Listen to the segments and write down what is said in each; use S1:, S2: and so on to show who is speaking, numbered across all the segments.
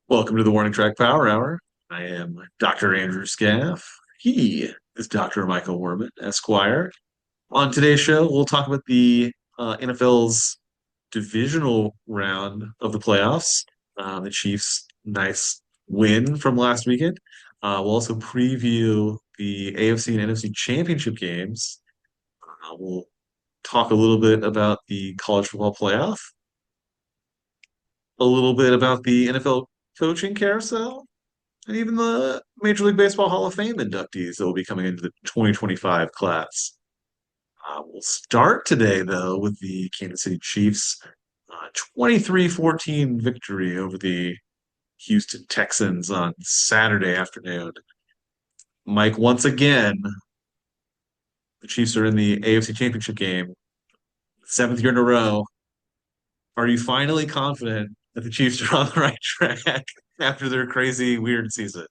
S1: Welcome to the Warning Track Power Hour. I am Dr. Andrew Scaff. He is Dr. Michael Werman, Esquire. On today's show, we'll talk about the NFL's divisional round of the playoffs. The Chiefs' nice win from last weekend. We'll also preview the AFC and NFC Championship games. We'll talk a little bit about the college football playoff, a little bit about the NFL coaching carousel, and even the Major League Baseball Hall of Fame inductees that will be coming into the 2025 class. We'll start today, though, with the Kansas City Chiefs' 23-14 victory over the Houston Texans on Saturday afternoon. Mike, once again, the Chiefs are in the AFC Championship game, seventh year in a row. Are you finally confident that the Chiefs are on the right track after their crazy, weird season?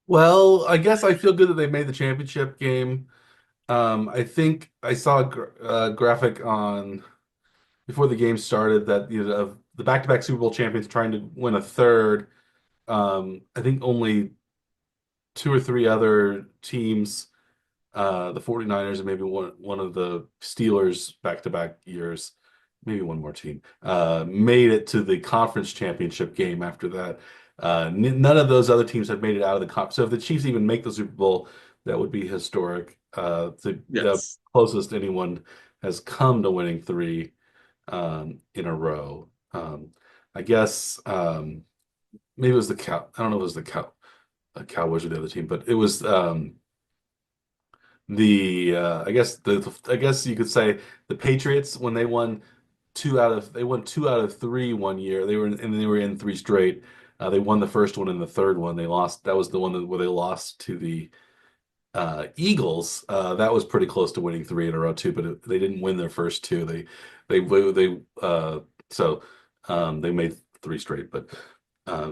S2: Well, I guess I feel good that they made the championship game. I think I saw a graphic on before the game started that of the back-to-back Super Bowl champions trying to win a third. I think only two or three other teams, the 49ers and maybe one of the Steelers back-to-back years, maybe one more team, made it to the conference championship game after that. None of those other teams have made it out of the conference. So if the Chiefs even make the Super Bowl, that would be historic. The
S1: Yes.
S2: closest anyone has come to winning three in a row. I guess maybe it was the Cow. I don't know if it was the Cowboys or the other team, but it was I guess you could say the Patriots when they won two out of three one year. They were in three straight. They won the first one and the third one. They lost. That was the one where they lost to the Eagles. That was pretty close to winning three in a row too, but they didn't win their first two. They so they made three straight. But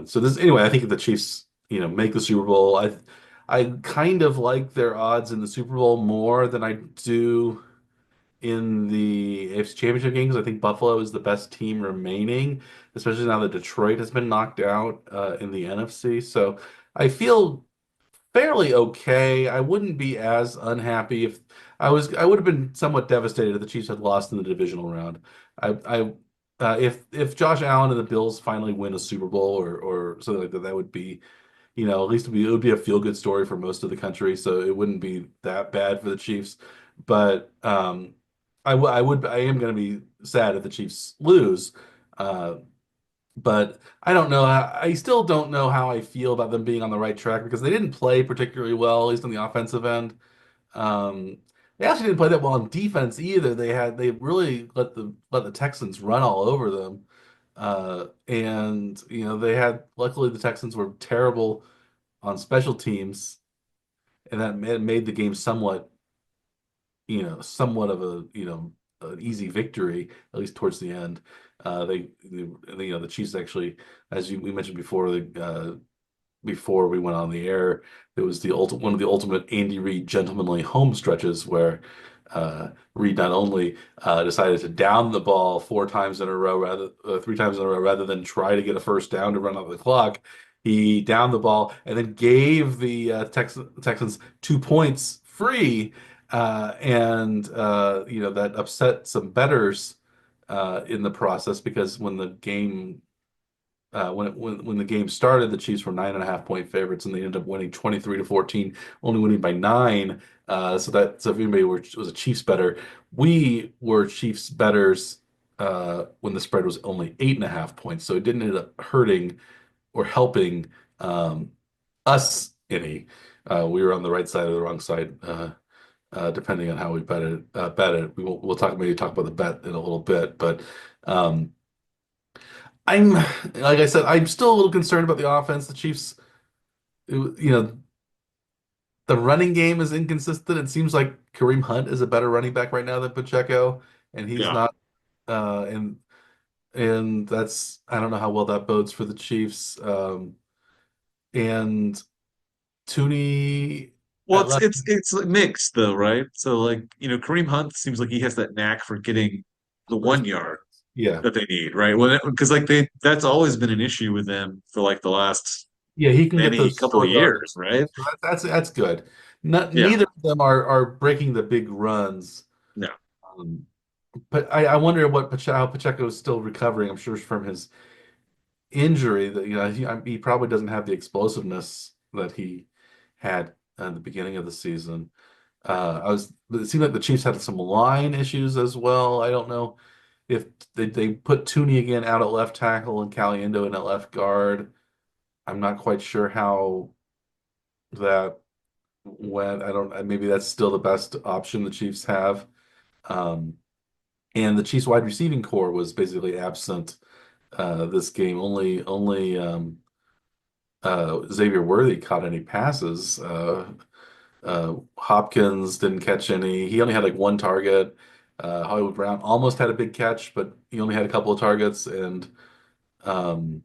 S2: so this anyway. I think if the Chiefs make the Super Bowl, I kind of like their odds in the Super Bowl more than I do in the AFC Championship games. I think Buffalo is the best team remaining, especially now that Detroit has been knocked out in the NFC. So I feel fairly okay. I wouldn't be as unhappy if I would have been somewhat devastated if the Chiefs had lost in the divisional round. I if Josh Allen and the Bills finally win a Super Bowl or something like that, that would be at least it would be a feel good story for most of the country, so it wouldn't be that bad for the Chiefs. But I am going to be sad if the Chiefs lose. Uh, but I don't know. I still don't know how I feel about them being on the right track because they didn't play particularly well, at least on the offensive end. Um, they actually didn't play that well on defense either. They really let the Texans run all over them. And they had luckily the Texans were terrible on special teams, and that made the game somewhat of an easy victory, at least towards the end. The Chiefs actually, as we mentioned before, before we went on the air, it was one of the ultimate Andy Reid gentlemanly home stretches where Reid not only decided to down the ball three times in a row, rather than try to get a first down to run out the clock. He downed the ball and then gave the Texans 2 points free, and that upset some bettors in the process because when the game started, the Chiefs were 9.5 point favorites, and they ended up winning 23-14, only winning by nine. So if anybody was a Chiefs better, we were Chiefs betters when the spread was only 8.5 points. So it didn't end up hurting or helping us any. We were on the right side or the wrong side, depending on how we bet it. We'll maybe talk about the bet in a little bit, but. I'm like I said, I'm still a little concerned about the offense. The Chiefs, the running game is inconsistent. It seems like Kareem Hunt is a better running back right now than Pacheco, and he's
S1: Yeah.
S2: not. Uh, and and that's I don't know how well that bodes for the Chiefs. And Tooney
S1: Well,
S2: at
S1: it's
S2: left.
S1: it's it's mixed though, right? So like, Kareem Hunt seems like he has that knack for getting the
S2: First,
S1: 1 yard.
S2: Yeah.
S1: that they need, right? Well, because like that's always been an issue with them for like the last
S2: Yeah, he can get
S1: many
S2: those
S1: couple of
S2: short yardage.
S1: years, right?
S2: So that's good. Not,
S1: Yeah,
S2: neither of them are breaking the big runs.
S1: no,
S2: Um, but I wonder what how Pacheco is still recovering. I'm sure from his injury that he probably doesn't have the explosiveness that he had at the beginning of the season. It seemed like the Chiefs had some line issues as well. I don't know if they put Tooney again out at left tackle and Caliendo in at left guard. I'm not quite sure how that went. I don't. Maybe that's still the best option the Chiefs have. Um, and the Chiefs wide receiving core was basically absent this game. Only Xavier Worthy caught any passes. Hopkins didn't catch any. He only had like one target. Hollywood Brown almost had a big catch, but he only had a couple of targets. And um,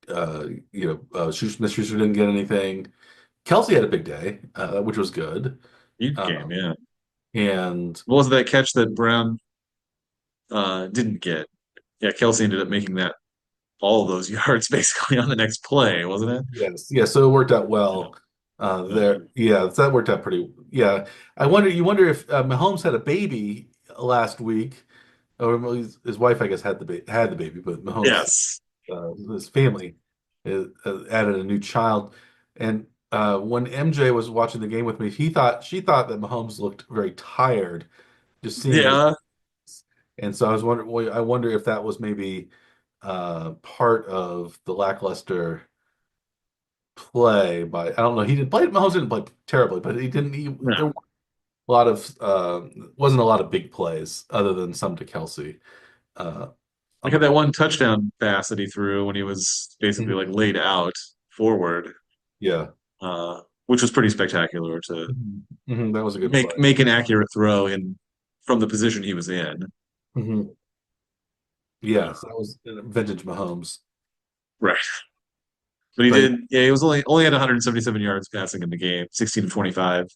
S2: Smith Schuster didn't get anything. Kelce had a big day, which was good.
S1: huge game,
S2: Um,
S1: yeah.
S2: and
S1: What was that catch that Brown didn't get? Yeah, Kelce ended up making that all of those yards basically on the next play, wasn't it?
S2: yes, yeah, so it worked out
S1: Yeah.
S2: well
S1: Uh,
S2: there. Yeah, that worked out pretty. Yeah, you wonder if Mahomes had a baby last week, or well, his wife, I guess, had the baby, but Mahomes,
S1: yes.
S2: his family, added a new child. And when MJ was watching the game with me, she thought that Mahomes looked very tired, just seeing him.
S1: Yeah.
S2: And so I was wondering, well, I wonder if that was maybe part of the lackluster play by, I don't know. He didn't play. Mahomes didn't play terribly, but he didn't. There
S1: No.
S2: were a lot of wasn't a lot of big plays other than some to Kelce uh,
S1: Like
S2: on the
S1: had that
S2: ball.
S1: one touchdown pass that he threw when he was basically
S2: Mhm.
S1: like laid out forward,
S2: Yeah.
S1: which was pretty spectacular to
S2: That was a good play.
S1: make an accurate throw in from the position he was in.
S2: hmm
S1: Uh,
S2: Yes, that was vintage Mahomes.
S1: right. But he
S2: But
S1: did, yeah, he was only had 177 yards passing in the game, 16 to 25.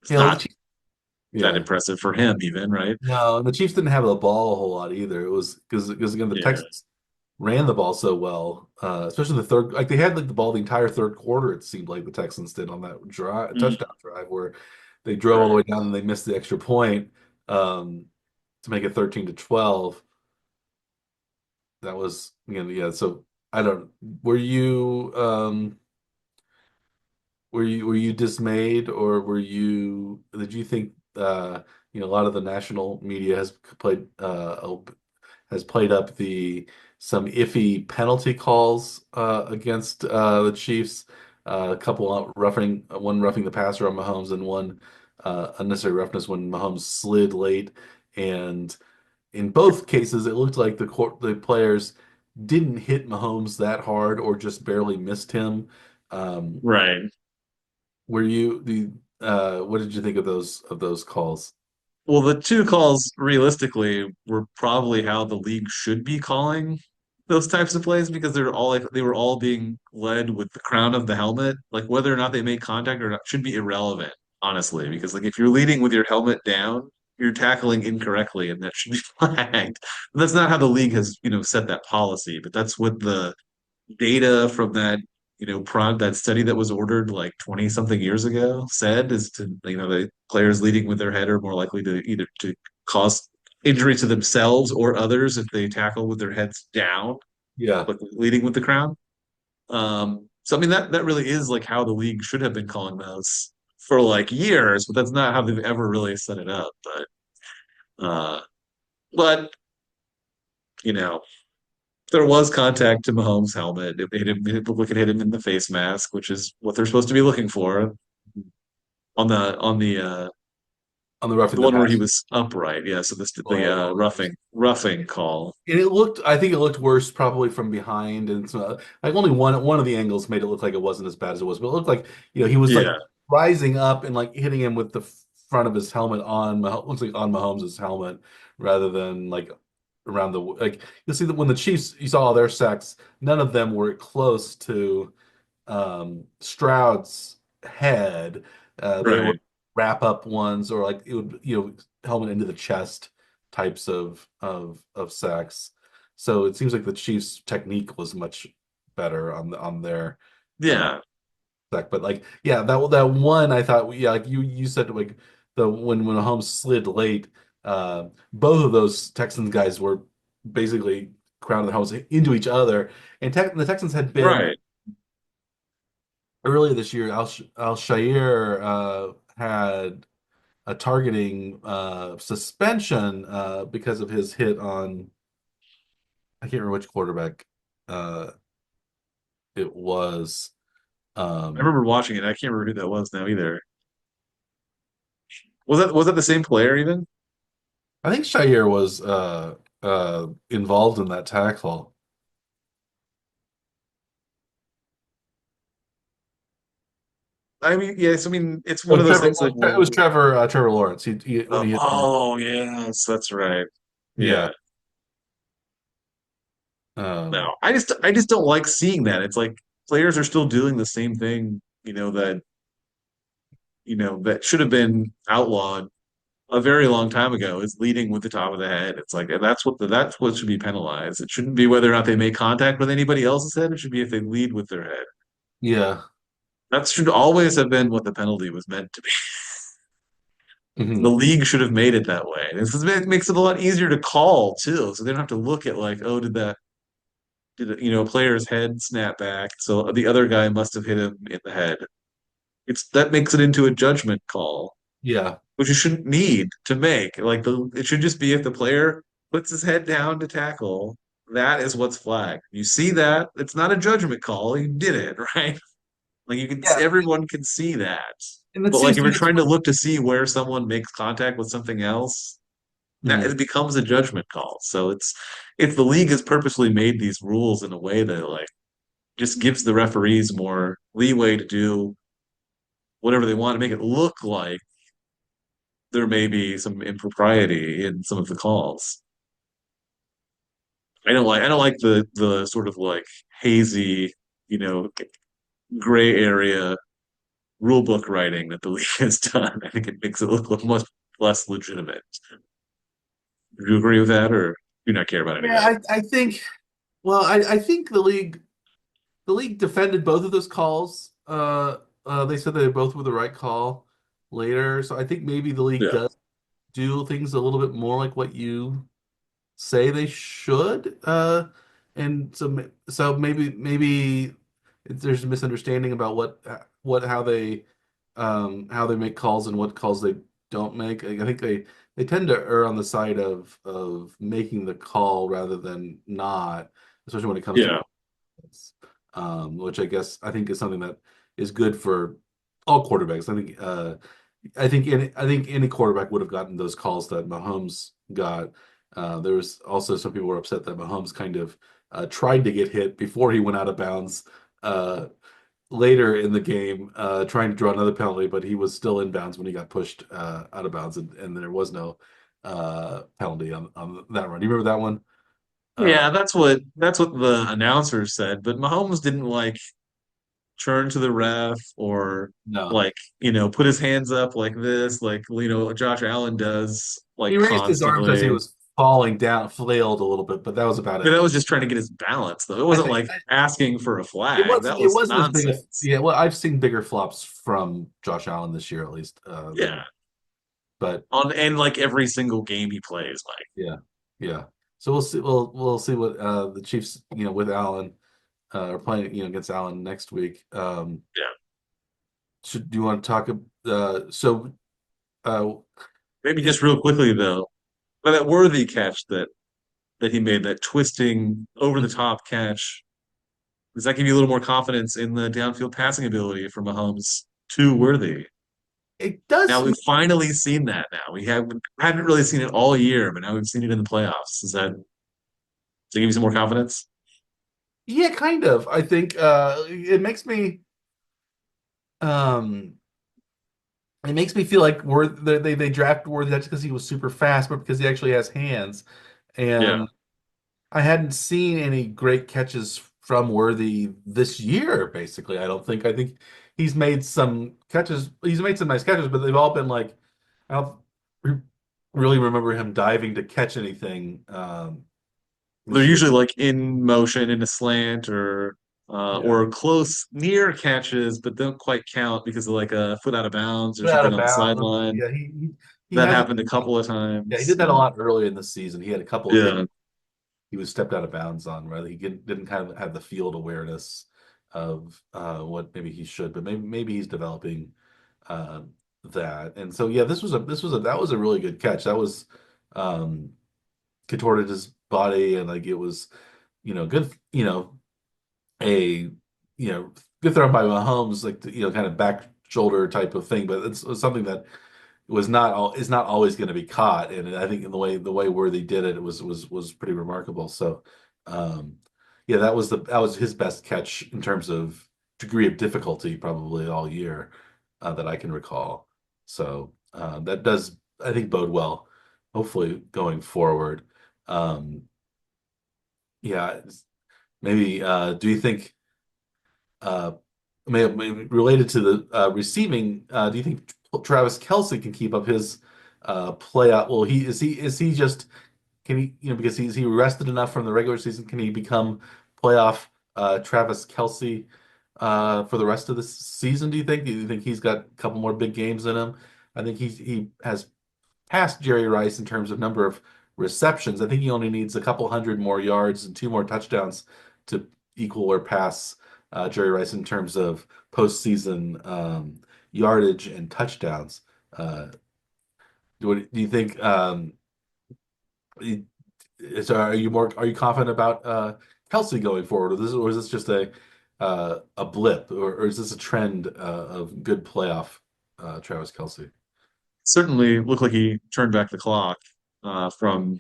S1: It's
S2: you know, the
S1: not
S2: Chiefs,
S1: that
S2: yeah.
S1: impressive for him even, right?
S2: No, and the Chiefs didn't have the ball a whole lot either. It was because again the
S1: Yeah.
S2: Texans ran the ball so well, especially the third. Like they had like the ball the entire third quarter. It seemed like the Texans did on that drive,
S1: Mm,
S2: touchdown drive where they drove all the
S1: right.
S2: way down and they missed the extra point to make it 13-12. That was again, yeah. So I don't. Were you were you dismayed or did you think a lot of the national media has played up the some iffy penalty calls against the Chiefs, a couple roughing one roughing the passer on Mahomes and one unnecessary roughness when Mahomes slid late, and in both cases it looked like the players didn't hit Mahomes that hard or just barely missed him. Um,
S1: Right.
S2: were you the what did you think of those calls?
S1: Well, the two calls realistically were probably how the league should be calling those types of plays because they're all like they were all being led with the crown of the helmet. Like whether or not they made contact or not should be irrelevant, honestly, because like if you're leading with your helmet down, you're tackling incorrectly and that should be flagged. That's not how the league has, set that policy, but that's what the data from that that study that was ordered like 20 something years ago said is to the players leading with their head are more likely to either to cause injury to themselves or others if they tackle with their heads down,
S2: Yeah,
S1: like leading with the crown. So I mean that really is like how the league should have been calling those for like years, but that's not how they've ever really set it up. But you know there was contact to Mahomes' helmet. It hit him. It looked like it hit him in the face mask, which is what they're supposed to be looking for on
S2: on the roughing
S1: the
S2: the
S1: one where he
S2: pass.
S1: was upright. Yeah, so this
S2: Oh,
S1: the
S2: yeah,
S1: roughing call.
S2: and I think it looked worse probably from behind, and so, like only one of the angles made it look like it wasn't as bad as it was, but it looked like he was like
S1: Yeah,
S2: rising up and like hitting him with the front of his helmet looks like on Mahomes' helmet rather than like around the like you'll see that when the Chiefs you saw all their sacks, none of them were close to Stroud's head. They were
S1: right.
S2: wrap up ones or like it would helmet into the chest. types of sacks. So it seems like the Chiefs' technique was much better on their uh,
S1: Yeah,
S2: sack. But like, yeah, that one I thought, yeah, like you said, like the when Mahomes slid late, both of those Texans guys were basically crowding the house into each other, and the Texans had been
S1: right.
S2: earlier this year. Al Shair had a targeting suspension because of his hit on I can't remember which quarterback uh, it was.
S1: I
S2: Um,
S1: remember watching it. I can't remember who that was now either. Was that the same player even?
S2: I think Shair was involved in that tackle.
S1: I mean, yes. I mean, it's
S2: It
S1: one
S2: was
S1: of those
S2: Trevor.
S1: things like,
S2: It was
S1: well,
S2: Trevor Lawrence. He when he hit on the
S1: oh yes, that's right.
S2: yeah.
S1: Yeah.
S2: Um,
S1: No, I just don't like seeing that. It's like players are still doing the same thing, that should have been outlawed a very long time ago is leading with the top of the head. It's like that's what should be penalized. It shouldn't be whether or not they make contact with anybody else's head. It should be if they lead with their head.
S2: yeah.
S1: That should always have been what the penalty was meant to be. The
S2: Hmm.
S1: league should have made it that way. It makes it a lot easier to call too, so they don't have to look at like, oh, did a player's head snap back? So the other guy must have hit him in the head. That makes it into a judgment call,
S2: Yeah.
S1: which you shouldn't need to make. Like it should just be if the player puts his head down to tackle, that is what's flagged. You see that, it's not a judgment call. You did it, right? Like
S2: Yeah.
S1: everyone can see that.
S2: And it
S1: But like
S2: seems
S1: if
S2: to
S1: you're
S2: me that's
S1: trying to
S2: what.
S1: look to see where someone makes contact with something else, now
S2: Mhm.
S1: it becomes a judgment call. So it's the league has purposely made these rules in a way that like just gives the referees more leeway to do whatever they want to make it look like there may be some impropriety in some of the calls. I don't like the sort of like hazy, you know, gray area rule book writing that the league has done. I think it makes it look much less legitimate. Do you agree with that, or do you not care about any of
S2: Yeah,
S1: that?
S2: I think. Well, I think the league defended both of those calls. They said they both were the right call later, so I think maybe the league
S1: Yeah,
S2: does do things a little bit more like what you say they should. And so maybe there's a misunderstanding about what how they make calls and what calls they don't make. I think they tend to err on the side of making the call rather than not, especially when it comes to
S1: yeah,
S2: quarterbacks. Which I think is something that is good for all quarterbacks. I think any quarterback would have gotten those calls that Mahomes got. There was also some people were upset that Mahomes kind of tried to get hit before he went out of bounds uh, later in the game, trying to draw another penalty, but he was still in bounds when he got pushed out of bounds, and there was no penalty on that run. Do you remember that one? Uh,
S1: yeah. That's what the announcers said. But Mahomes didn't like turn to the ref or
S2: no.
S1: like put his hands up like this, like Josh Allen does
S2: He
S1: like
S2: raised his arms as he
S1: constantly.
S2: was falling down, flailed a little bit, but that was about
S1: But that
S2: it.
S1: was just trying to get his balance, though. It
S2: I
S1: wasn't
S2: think
S1: like asking for a
S2: it
S1: flag.
S2: wasn't
S1: That
S2: it
S1: was
S2: wasn't as big a
S1: nonsense.
S2: yeah. Well, I've seen bigger flops from Josh Allen this year, at least
S1: Yeah,
S2: than but
S1: on and like every single game he plays, Mike.
S2: yeah, yeah. So we'll see. We'll see what the Chiefs, with Allen, are playing, against Allen next week.
S1: Yeah,
S2: Do you want to talk? So uh,
S1: maybe
S2: it,
S1: just real quickly though, but that worthy catch that he made, that twisting over the top catch, does that give you a little more confidence in the downfield passing ability for Mahomes to Worthy?
S2: it does.
S1: Now we've finally seen that. Now we haven't really seen it all year, but now we've seen it in the playoffs. Does that give you some more confidence?
S2: Yeah, kind of. I think it makes me. Um, It makes me feel like they drafted Worthy not just because he was super fast, but because he actually has hands.
S1: Yeah,
S2: And I hadn't seen any great catches from Worthy this year, basically. I don't think. I think he's made some catches. He's made some nice catches, but they've all been like, I don't. really remember him diving to catch anything
S1: They're
S2: this year.
S1: usually like in motion in a slant
S2: Yeah.
S1: or close near catches, but don't quite count because of like a foot out of bounds or
S2: Put out
S1: something
S2: of
S1: on the
S2: bounds.
S1: sideline.
S2: Yeah, he
S1: That
S2: hasn't.
S1: happened a couple of
S2: Yeah, he
S1: times.
S2: did that a lot earlier in the season. He had a couple of games
S1: Yeah,
S2: he was stepped out of bounds on, right? He didn't kind of have the field awareness of what maybe he should, but maybe he's developing uh, that. And so yeah, that was a really good catch. That was um, contorted his body and like it was good a good throw by Mahomes like kind of back shoulder type of thing, but it's something that is not always going to be caught. And I think in the way Worthy did it, was pretty remarkable. So, um, yeah, that was his best catch in terms of degree of difficulty probably all year that I can recall. So that does I think bode well, hopefully going forward. Um, yeah, maybe. Do you think? Uh, maybe related to the receiving, do you think Travis Kelce can keep up his play out? Well, he just can he because he's he rested enough from the regular season? Can he become playoff Travis Kelce for the rest of the season? Do you think? Do you think he's got a couple more big games in him? I think he has passed Jerry Rice in terms of number of receptions. I think he only needs a couple hundred more yards and two more touchdowns to equal or pass Jerry Rice in terms of postseason yardage and touchdowns. Uh, do you think? So are you confident about Kelce going forward, or is this just a blip, or is this a trend of good playoff Travis Kelce?
S1: certainly looked like he turned back the clock from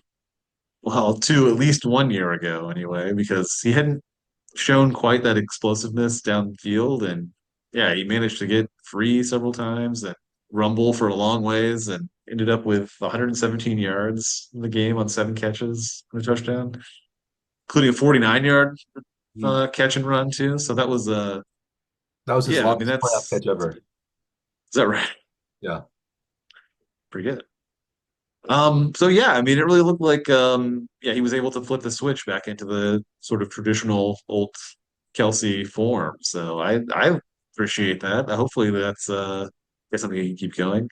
S1: well to at least 1 year ago anyway, because he hadn't shown quite that explosiveness down the field, and yeah, he managed to get free several times and rumble for a long ways, and ended up with 117 yards in the game on 7 catches and a touchdown, including a 49-yard
S2: He,
S1: catch and run too. So that was
S2: that was his
S1: yeah, I mean
S2: longest playoff
S1: that's
S2: catch ever.
S1: is that right?
S2: Yeah.
S1: Pretty good. So yeah, I mean, it really looked like yeah, he was able to flip the switch back into the sort of traditional old Kelsey form. So I appreciate that. Hopefully that's something he can keep going.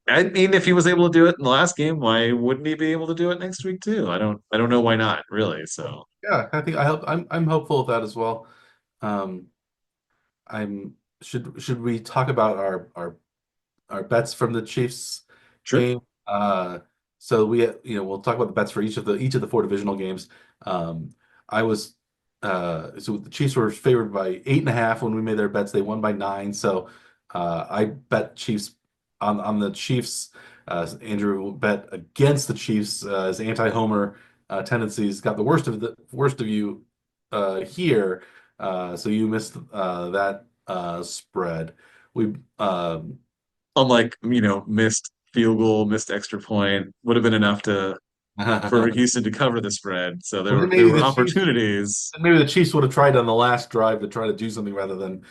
S1: I mean, if he was able to do it in the last game, why wouldn't he be able to do it next week too? I don't know why not, really. So
S2: Yeah, I'm hopeful of that as well. Um, I'm should we talk about our bets from the Chiefs
S1: sure.
S2: game? So we'll talk about the bets for each of the four divisional games. Um, I was so the Chiefs were favored by 8.5 when we made their bets. They won by 9. So I bet Chiefs on the Chiefs. Andrew bet against the Chiefs. His anti-homer tendencies got the worst of you here. So you missed that spread. We
S1: Unlike, missed field goal, missed extra point, would have been enough to for
S2: well,
S1: Houston to cover the spread. So
S2: then
S1: there were opportunities.
S2: maybe the Chiefs would have tried on the last drive to try to do something rather than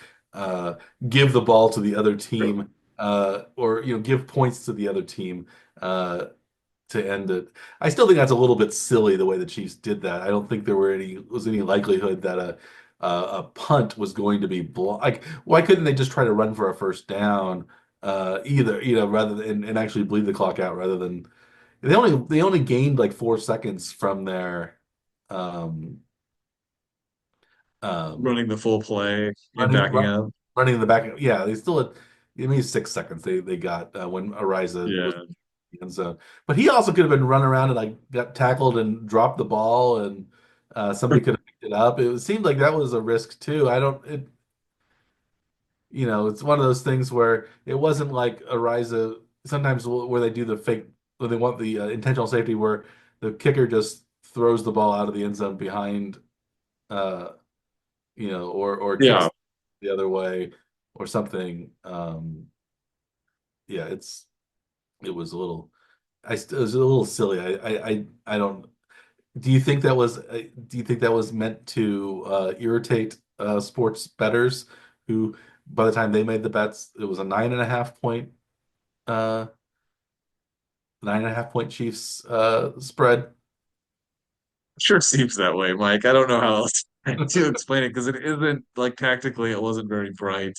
S2: give the ball to the other team or give points to the other team uh, to end it. I still think that's a little bit silly the way the Chiefs did that. I don't think there was any likelihood that a punt was going to be blocked. Like, why couldn't they just try to run for a first down either? Rather than and actually bleed the clock out rather than they only gained like 4 seconds from their um, um,
S1: Running the full play and
S2: running
S1: backing
S2: run,
S1: up.
S2: running in the back. Yeah, they still had maybe 6 seconds they got when Ariza was
S1: Yeah.
S2: in the end zone. But he also could have been run around and like got tackled and dropped the ball and somebody could have picked it up. It seemed like that was a risk too. I don't it it's one of those things where it wasn't like Ariza sometimes where they do the fake when they want the intentional safety where the kicker just throws the ball out of the end zone behind uh or
S1: Yeah.
S2: kicks the other way or something. Yeah, it was a little it was a little silly. I don't do you think that was meant to irritate sports bettors who by the time they made the bets it was a 9.5 point uh 9.5 point Chiefs spread.
S1: Sure seems that way, Mike. I don't know how else to explain it because it isn't like tactically it wasn't very bright.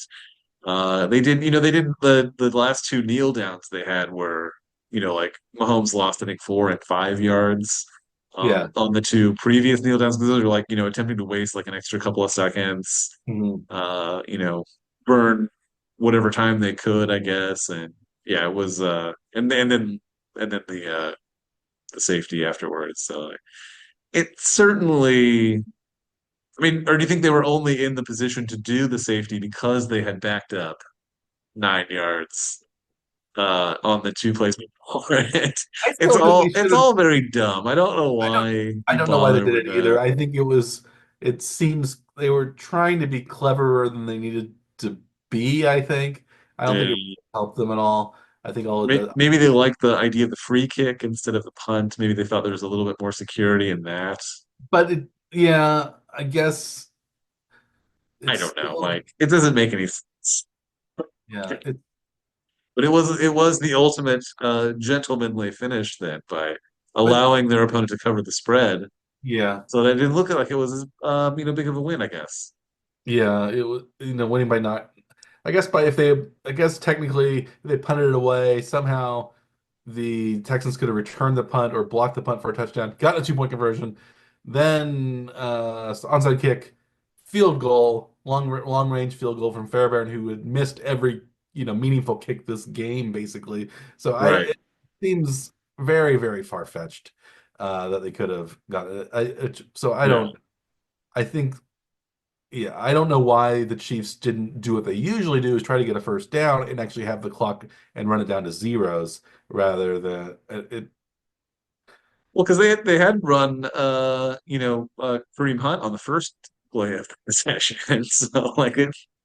S1: They didn't, they didn't the last two kneel downs they had were, like Mahomes lost I think 4 and 5 yards
S2: Yeah.
S1: on the two previous kneel downs because those are like, attempting to waste like an extra couple of seconds,
S2: Mhm.
S1: uh, you know, burn whatever time they could, I guess. And yeah, it was and then the safety afterwards. So it certainly, I mean, or do you think they were only in the position to do the safety because they had backed up 9 yards on the two plays before it?
S2: I
S1: It's
S2: still think they
S1: all
S2: should
S1: it's
S2: have.
S1: all very dumb. I don't know
S2: I don't.
S1: why
S2: I
S1: you
S2: don't know why they
S1: bother
S2: did
S1: with
S2: it either.
S1: that.
S2: I think it was. It seems they were trying to be cleverer than they needed to be. I think. I don't think it
S1: Yeah.
S2: helped them at all. I think all it does.
S1: Maybe they liked the idea of the free kick instead of the punt. Maybe they thought there was a little bit more security in that.
S2: But yeah, I guess
S1: I
S2: it's
S1: don't know,
S2: still.
S1: Mike. It doesn't make any sense.
S2: Yeah.
S1: But it was the ultimate gentlemanly finish then by
S2: But
S1: allowing their opponent to cover the spread.
S2: yeah.
S1: So that didn't look like it was big of a win, I guess.
S2: Yeah, it was winning by not. I guess by if they, I guess technically if they punted it away somehow, the Texans could have returned the punt or blocked the punt for a touchdown, gotten a 2 point conversion, then onside kick, field goal, long range field goal from Fairbairn, who had missed every meaningful kick this game basically. So
S1: Right.
S2: it seems very very far fetched that they could have got it. So I
S1: Yeah.
S2: don't. I think yeah, I don't know why the Chiefs didn't do what they usually do is try to get a first down and actually have the clock and run it down to zeros rather than it.
S1: Well, because they had run Kareem Hunt on the first play of the session. So like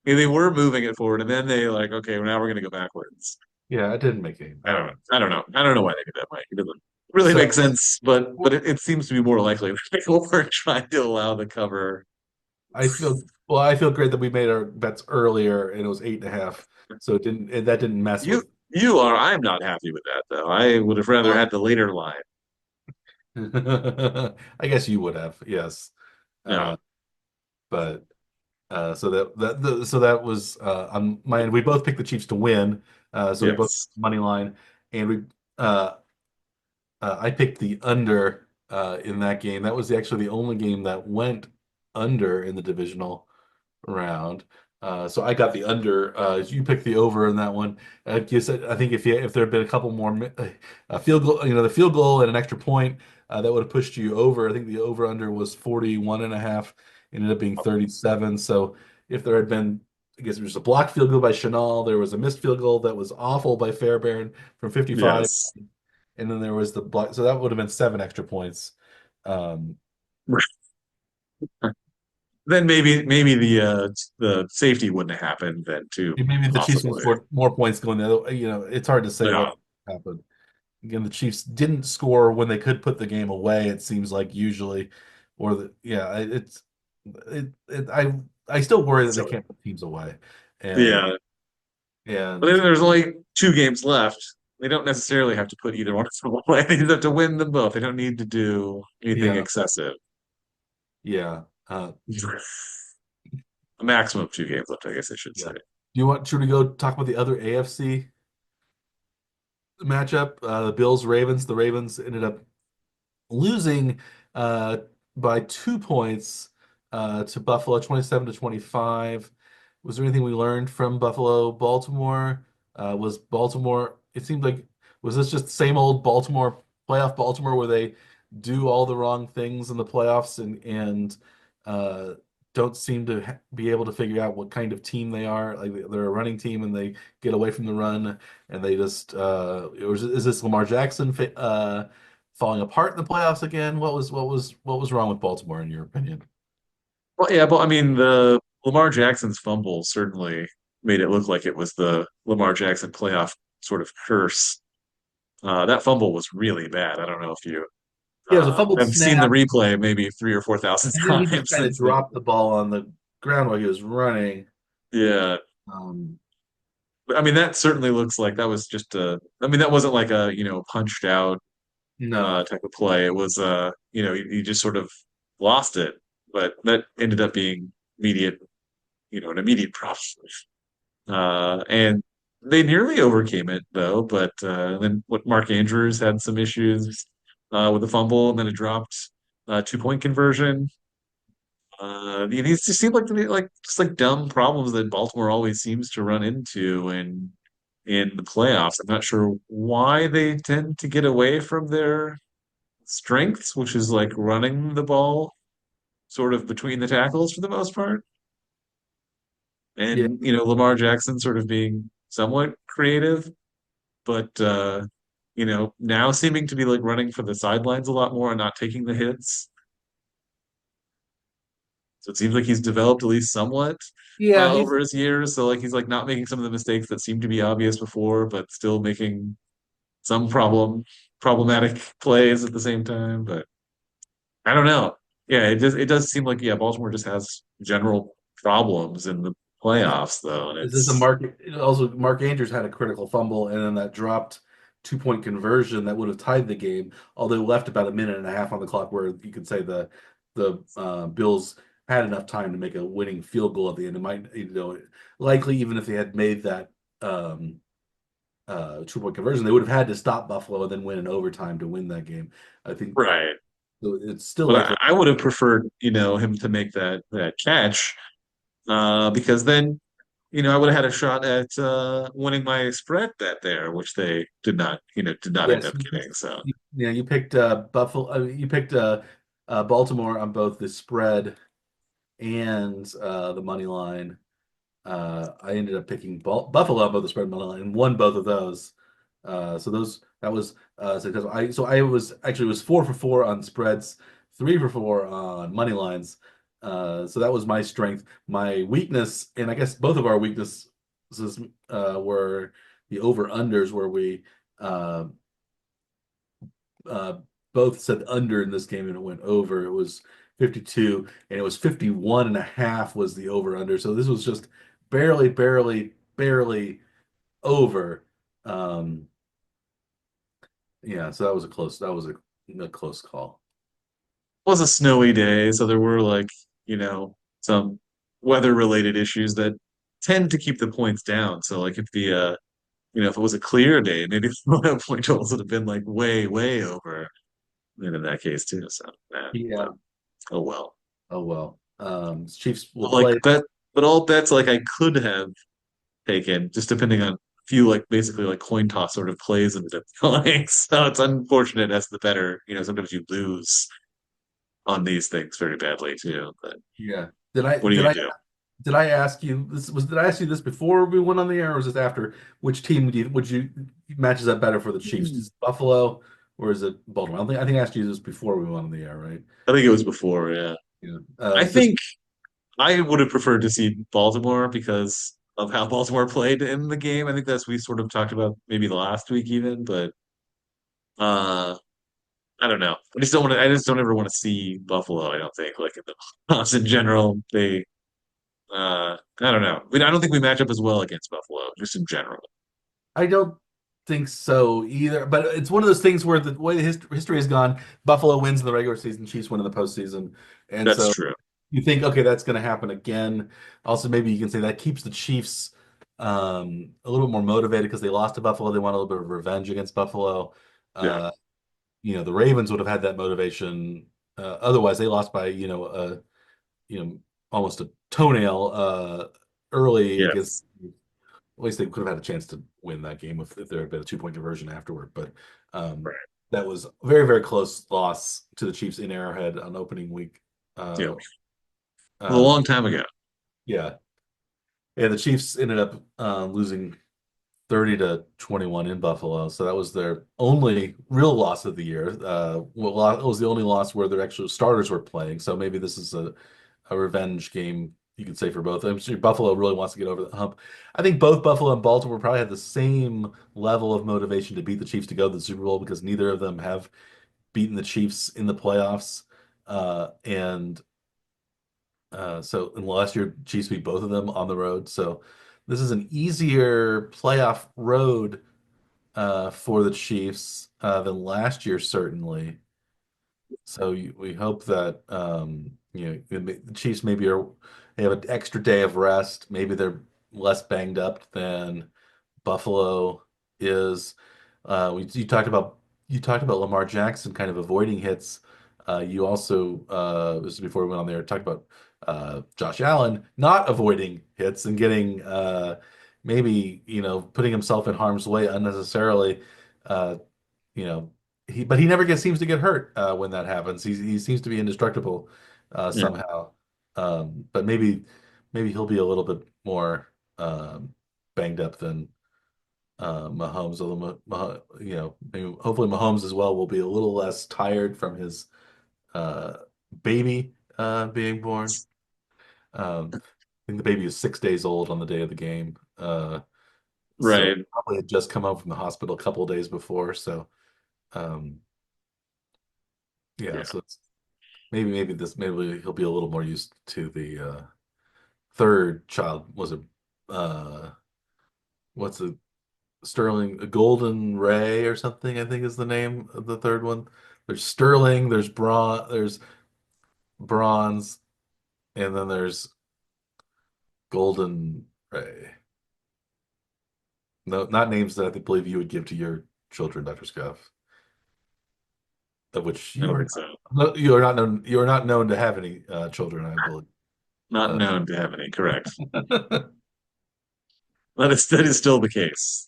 S1: they were moving it forward and then they like, okay, well, now we're gonna go backwards.
S2: Yeah, it didn't make any.
S1: I don't know. I don't know. I don't know why they did that way. It doesn't really
S2: So
S1: make sense, but it seems to be more likely that they were trying to allow the cover.
S2: I feel great that we made our bets earlier and it was 8.5, so that didn't mess
S1: You
S2: with.
S1: you are. I'm not happy with that though. I would have rather
S2: Well,
S1: had the later line.
S2: I guess you would have, yes,
S1: Yeah.
S2: uh, but so that was on my end. We both picked the Chiefs to win, so we both
S1: Yes.
S2: money line, and we uh, I picked the under in that game. That was actually the only game that went under in the divisional round. So I got the under. You picked the over in that one. You said I think if there had been a couple more field goal, the field goal and an extra point, that would have pushed you over. I think the over under was 41 and a half. Ended up being 37. So if there had been, I guess there was a blocked field goal by Chanel, there was a missed field goal that was awful by Fairbairn from 55,
S1: Yes.
S2: and then there was the block. So that would have been 7 extra points. Um,
S1: Then maybe the safety wouldn't have happened then too,
S2: Maybe the Chiefs would have
S1: possibly.
S2: scored more points going the other. It's hard to say
S1: Yeah.
S2: what happened. Again, the Chiefs didn't score when they could put the game away. It seems like usually, or yeah, I still worry that they
S1: So
S2: can't put teams away, and
S1: yeah. But then
S2: and
S1: there's only two games left. They don't necessarily have to put either one of them away. They just have to win them both. They don't need to do anything
S2: yeah,
S1: excessive.
S2: yeah,
S1: A maximum of two games left, I guess I should
S2: yeah.
S1: say.
S2: Should we go talk about the other AFC matchup? The Bills Ravens. The Ravens ended up losing uh, by 2 points to Buffalo, 27-25. Was there anything we learned from Buffalo, Baltimore? Was Baltimore? It seemed like was this just the same old Baltimore playoff Baltimore where they do all the wrong things in the playoffs and uh, don't seem to be able to figure out what kind of team they are. Like they're a running team and they get away from the run and they just or is this Lamar Jackson falling apart in the playoffs again? What was wrong with Baltimore in your opinion?
S1: Well, yeah, but I mean, the Lamar Jackson's fumble certainly made it look like it was the Lamar Jackson playoff sort of curse. That fumble was really bad. I don't know if you
S2: Yeah, it was a fumbled
S1: have seen the
S2: snap,
S1: replay maybe 3 or 4 thousand
S2: and then he just
S1: times
S2: kind of
S1: since then.
S2: dropped the ball on the ground while he was running.
S1: Yeah,
S2: Um,
S1: I mean, that certainly looks like that was just a. I mean, that wasn't like a punched out
S2: No.
S1: type of play. It was he just sort of lost it, but that ended up being immediate, an immediate problem. And they nearly overcame it though, but then what Mark Andrews had some issues with the fumble, and then it dropped 2 point conversion. These just seem like just like dumb problems that Baltimore always seems to run into in the playoffs. I'm not sure why they tend to get away from their strengths, which is like running the ball sort of between the tackles for the most part.
S2: Yeah.
S1: And Lamar Jackson sort of being somewhat creative, but now seeming to be like running for the sidelines a lot more and not taking the hits. So it seems like he's developed at least somewhat
S2: Yeah,
S1: over his years. So like he's like not making some of the mistakes that seemed to be obvious before, but still making some problematic plays at the same time. But I don't know. Yeah, it does seem like Baltimore just has general problems in the playoffs though, and
S2: is this a
S1: it's
S2: Mark? Also, Mark Andrews had a critical fumble, and then that dropped 2 point conversion that would have tied the game. Although left about a minute and a half on the clock, where you could say the Bills had enough time to make a winning field goal at the end. It might, likely even if they had made that 2 point conversion, they would have had to stop Buffalo and then win in overtime to win that game. I think
S1: right.
S2: so it's still
S1: But
S2: likely.
S1: I would have preferred, him to make that catch, because then, I would have had a shot at winning my spread bet there, which they did not end
S2: Yes,
S1: up getting. So
S2: you picked Buffalo. You picked Baltimore on both the spread and the money line. I ended up picking Buffalo on both the spread and money line and won both of those. So those that was successful. I was actually was 4 for 4 on spreads, 3 for 4 on money lines. So that was my strength. My weakness, and I guess both of our weaknesses were the over unders, where we uh, uh, both said under in this game and it went over. It was 52 and it was 51 and a half was the over under. So this was just barely, barely, barely over. Um, yeah, so that was a close call.
S1: it was a snowy day, so there were like, some weather related issues that tend to keep the points down. So like if it was a clear day, maybe the point totals would have been like way, way over. And in that case too. So but
S2: Yeah.
S1: oh well.
S2: Oh well. Chiefs will
S1: But like
S2: play.
S1: bet, but all bets like I could have taken, just depending on a few like basically like coin toss sort of plays ended up going. So it's unfortunate as the better, sometimes you lose on these things very badly too. But
S2: Yeah. Did I
S1: what do
S2: did
S1: you
S2: I
S1: do?
S2: did I ask you this was did I ask you this before we went on the air, or was this after? Which team would you matches up better for the Chiefs?
S1: Hmm.
S2: Is it Buffalo or is it Baltimore? I think I asked you this before we went on the air, right?
S1: I think it was before, yeah.
S2: Yeah.
S1: I
S2: This
S1: think I would have preferred to see Baltimore because of how Baltimore played in the game. I think that's we sort of talked about maybe the last week even, but uh I don't know. I just don't ever want to see Buffalo, I don't think, like in the playoffs in general. I don't know. I don't think we match up as well against Buffalo, just in general.
S2: I don't think so either. But it's one of those things where the way the history has gone, Buffalo wins in the regular season, Chiefs win in the postseason, and
S1: That's
S2: so
S1: true.
S2: you think, okay, that's going to happen again. Also, maybe you can say that keeps the Chiefs a little bit more motivated because they lost to Buffalo. They want a little bit of revenge against Buffalo.
S1: Yeah.
S2: Uh, the Ravens would have had that motivation. Otherwise, they lost by you know almost a toenail early against.
S1: Yes.
S2: At least they could have had a chance to win that game if there had been a 2 point conversion afterward. But um,
S1: Right.
S2: that was a very, very close loss to the Chiefs in Arrowhead on opening week.
S1: Yeah.
S2: Uh,
S1: It was a
S2: uh,
S1: long time ago.
S2: yeah. Yeah, the Chiefs ended up losing 30-21 in Buffalo. So that was their only real loss of the year. Well, it was the only loss where their actual starters were playing. So maybe this is a revenge game, you could say, for both. I'm sure Buffalo really wants to get over the hump. I think both Buffalo and Baltimore probably had the same level of motivation to beat the Chiefs to go to the Super Bowl because neither of them have beaten the Chiefs in the playoffs. And so in the last year, Chiefs beat both of them on the road. So this is an easier playoff road for the Chiefs than last year, certainly. So we hope that the Chiefs maybe they have an extra day of rest. Maybe they're less banged up than Buffalo is. You talked about Lamar Jackson kind of avoiding hits. You also this is before we went on there talked about Josh Allen not avoiding hits and getting maybe putting himself in harm's way unnecessarily. Uh, you know but he never seems to get hurt when that happens. He seems to be indestructible
S1: Yeah,
S2: somehow. But maybe he'll be a little bit more banged up than Mahomes. Although maybe, hopefully Mahomes as well will be a little less tired from his uh, baby being born. I think the baby is 6 days old on the day of the game. So
S1: right.
S2: probably had just come home from the hospital a couple of days before. So um, yeah,
S1: Yeah,
S2: so it's maybe he'll be a little more used to the third child. Was it uh what's it Sterling, a Golden Ray or something, I think is the name of the third one. There's Sterling, there's Bronze, and then there's Golden Ray. No, not names that I believe you would give to your children, Dr. Scuff, of which
S1: I
S2: you
S1: don't
S2: are
S1: think so.
S2: you are not known to have any children, I believe.
S1: Not
S2: Uh,
S1: known to have any. Correct. That is still the case.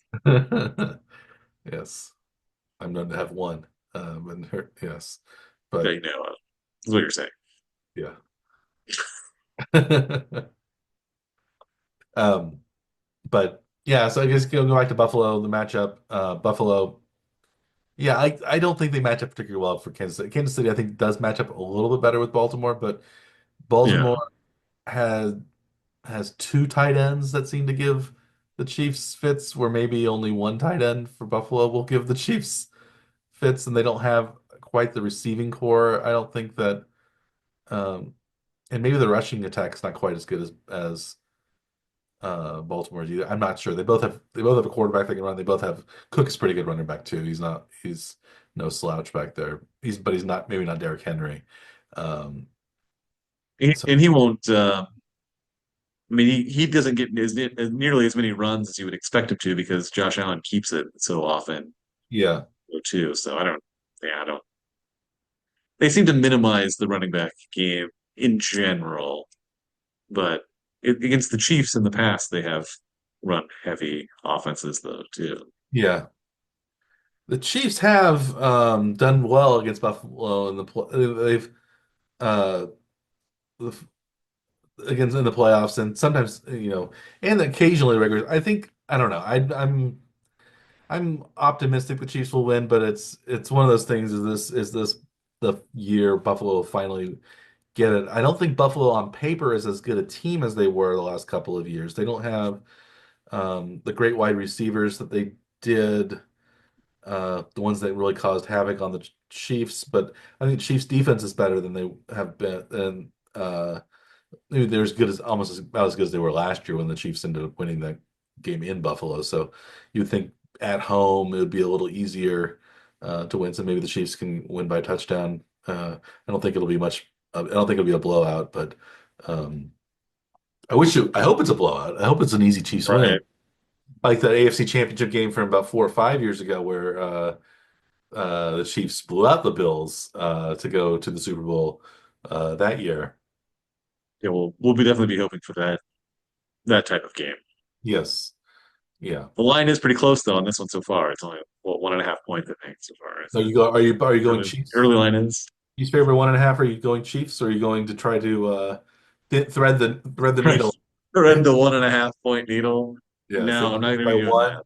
S2: yes, I'm known to have one. And yes,
S1: Okay,
S2: but
S1: you know, is what you're saying.
S2: yeah. Um, but yeah, so I guess go back to Buffalo, the matchup. Buffalo, yeah, I don't think they match up particularly well for Kansas City. Kansas City, I think, does match up a little bit better with Baltimore, but
S1: Yeah.
S2: Baltimore has has two tight ends that seem to give the Chiefs fits, where maybe only one tight end for Buffalo will give the Chiefs fits, and they don't have quite the receiving core. I don't think that, um, and maybe the rushing attack's not quite as good as Baltimore's either. I'm not sure. They both have a quarterback that can run. They both have Cook is pretty good running back too. He's no slouch back there. He's not maybe not Derrick Henry. Um, so
S1: And he won't. I mean, he doesn't get nearly as many runs as you would expect him to because Josh Allen keeps it so often
S2: yeah,
S1: too. So I don't. Yeah, I don't. They seem to minimize the running back game in general, but against the Chiefs in the past, they have run heavy offenses though too.
S2: yeah. The Chiefs have done well against Buffalo in they've uh the- against in the playoffs and sometimes and occasionally regular. I don't know. I'm optimistic the Chiefs will win, but it's one of those things. Is this the year Buffalo will finally get it? I don't think Buffalo on paper is as good a team as they were the last couple of years. They don't have the great wide receivers that they did, the ones that really caused havoc on the Chiefs. But I think Chiefs defense is better than they have been, and maybe they're as good as almost as about as good as they were last year when the Chiefs ended up winning that game in Buffalo. So you'd think at home it would be a little easier to win. So maybe the Chiefs can win by a touchdown. I don't think it'll be much. I don't think it'll be a blowout, but um, I hope it's a blowout. I hope it's an easy Chiefs win,
S1: Right.
S2: like that AFC Championship game from about 4 or 5 years ago, where the Chiefs blew out the Bills to go to the Super Bowl that year.
S1: Yeah, we'll be definitely be hoping for that type of game.
S2: Yes, yeah.
S1: The line is pretty close though on this one so far. It's only 1.5 points, I think, so far.
S2: So are you going Chiefs?
S1: Early line is
S2: Chiefs favor 1.5. Are you going Chiefs, or are you going to try to thread the needle?
S1: thread the 1.5 point needle.
S2: Yeah, so
S1: No,
S2: you
S1: I'm
S2: want
S1: not
S2: to
S1: going
S2: go
S1: to
S2: by
S1: be doing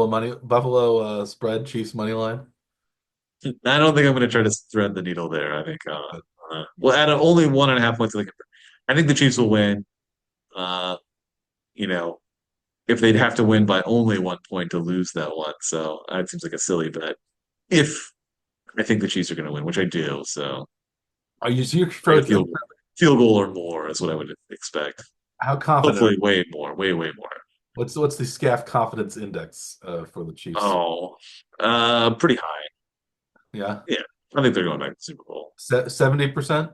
S2: one. Buffalo spread Chiefs money line.
S1: that. I don't think I'm going to try to thread the needle there. I think well, at only 1.5 points, I think the Chiefs will win. Uh, you know, if they'd have to win by only 1 point to lose that one, so that seems like a silly bet. If I think the Chiefs are going to win, which I do, so
S2: Are you so you're
S1: like a
S2: throwing?
S1: field goal or more is what I would expect.
S2: How confident are
S1: Hopefully,
S2: you?
S1: way more, way, way more.
S2: What's the SCAF confidence index for the Chiefs?
S1: Oh, pretty high.
S2: Yeah,
S1: Yeah, I think they're going back to the Super Bowl.
S2: 70%.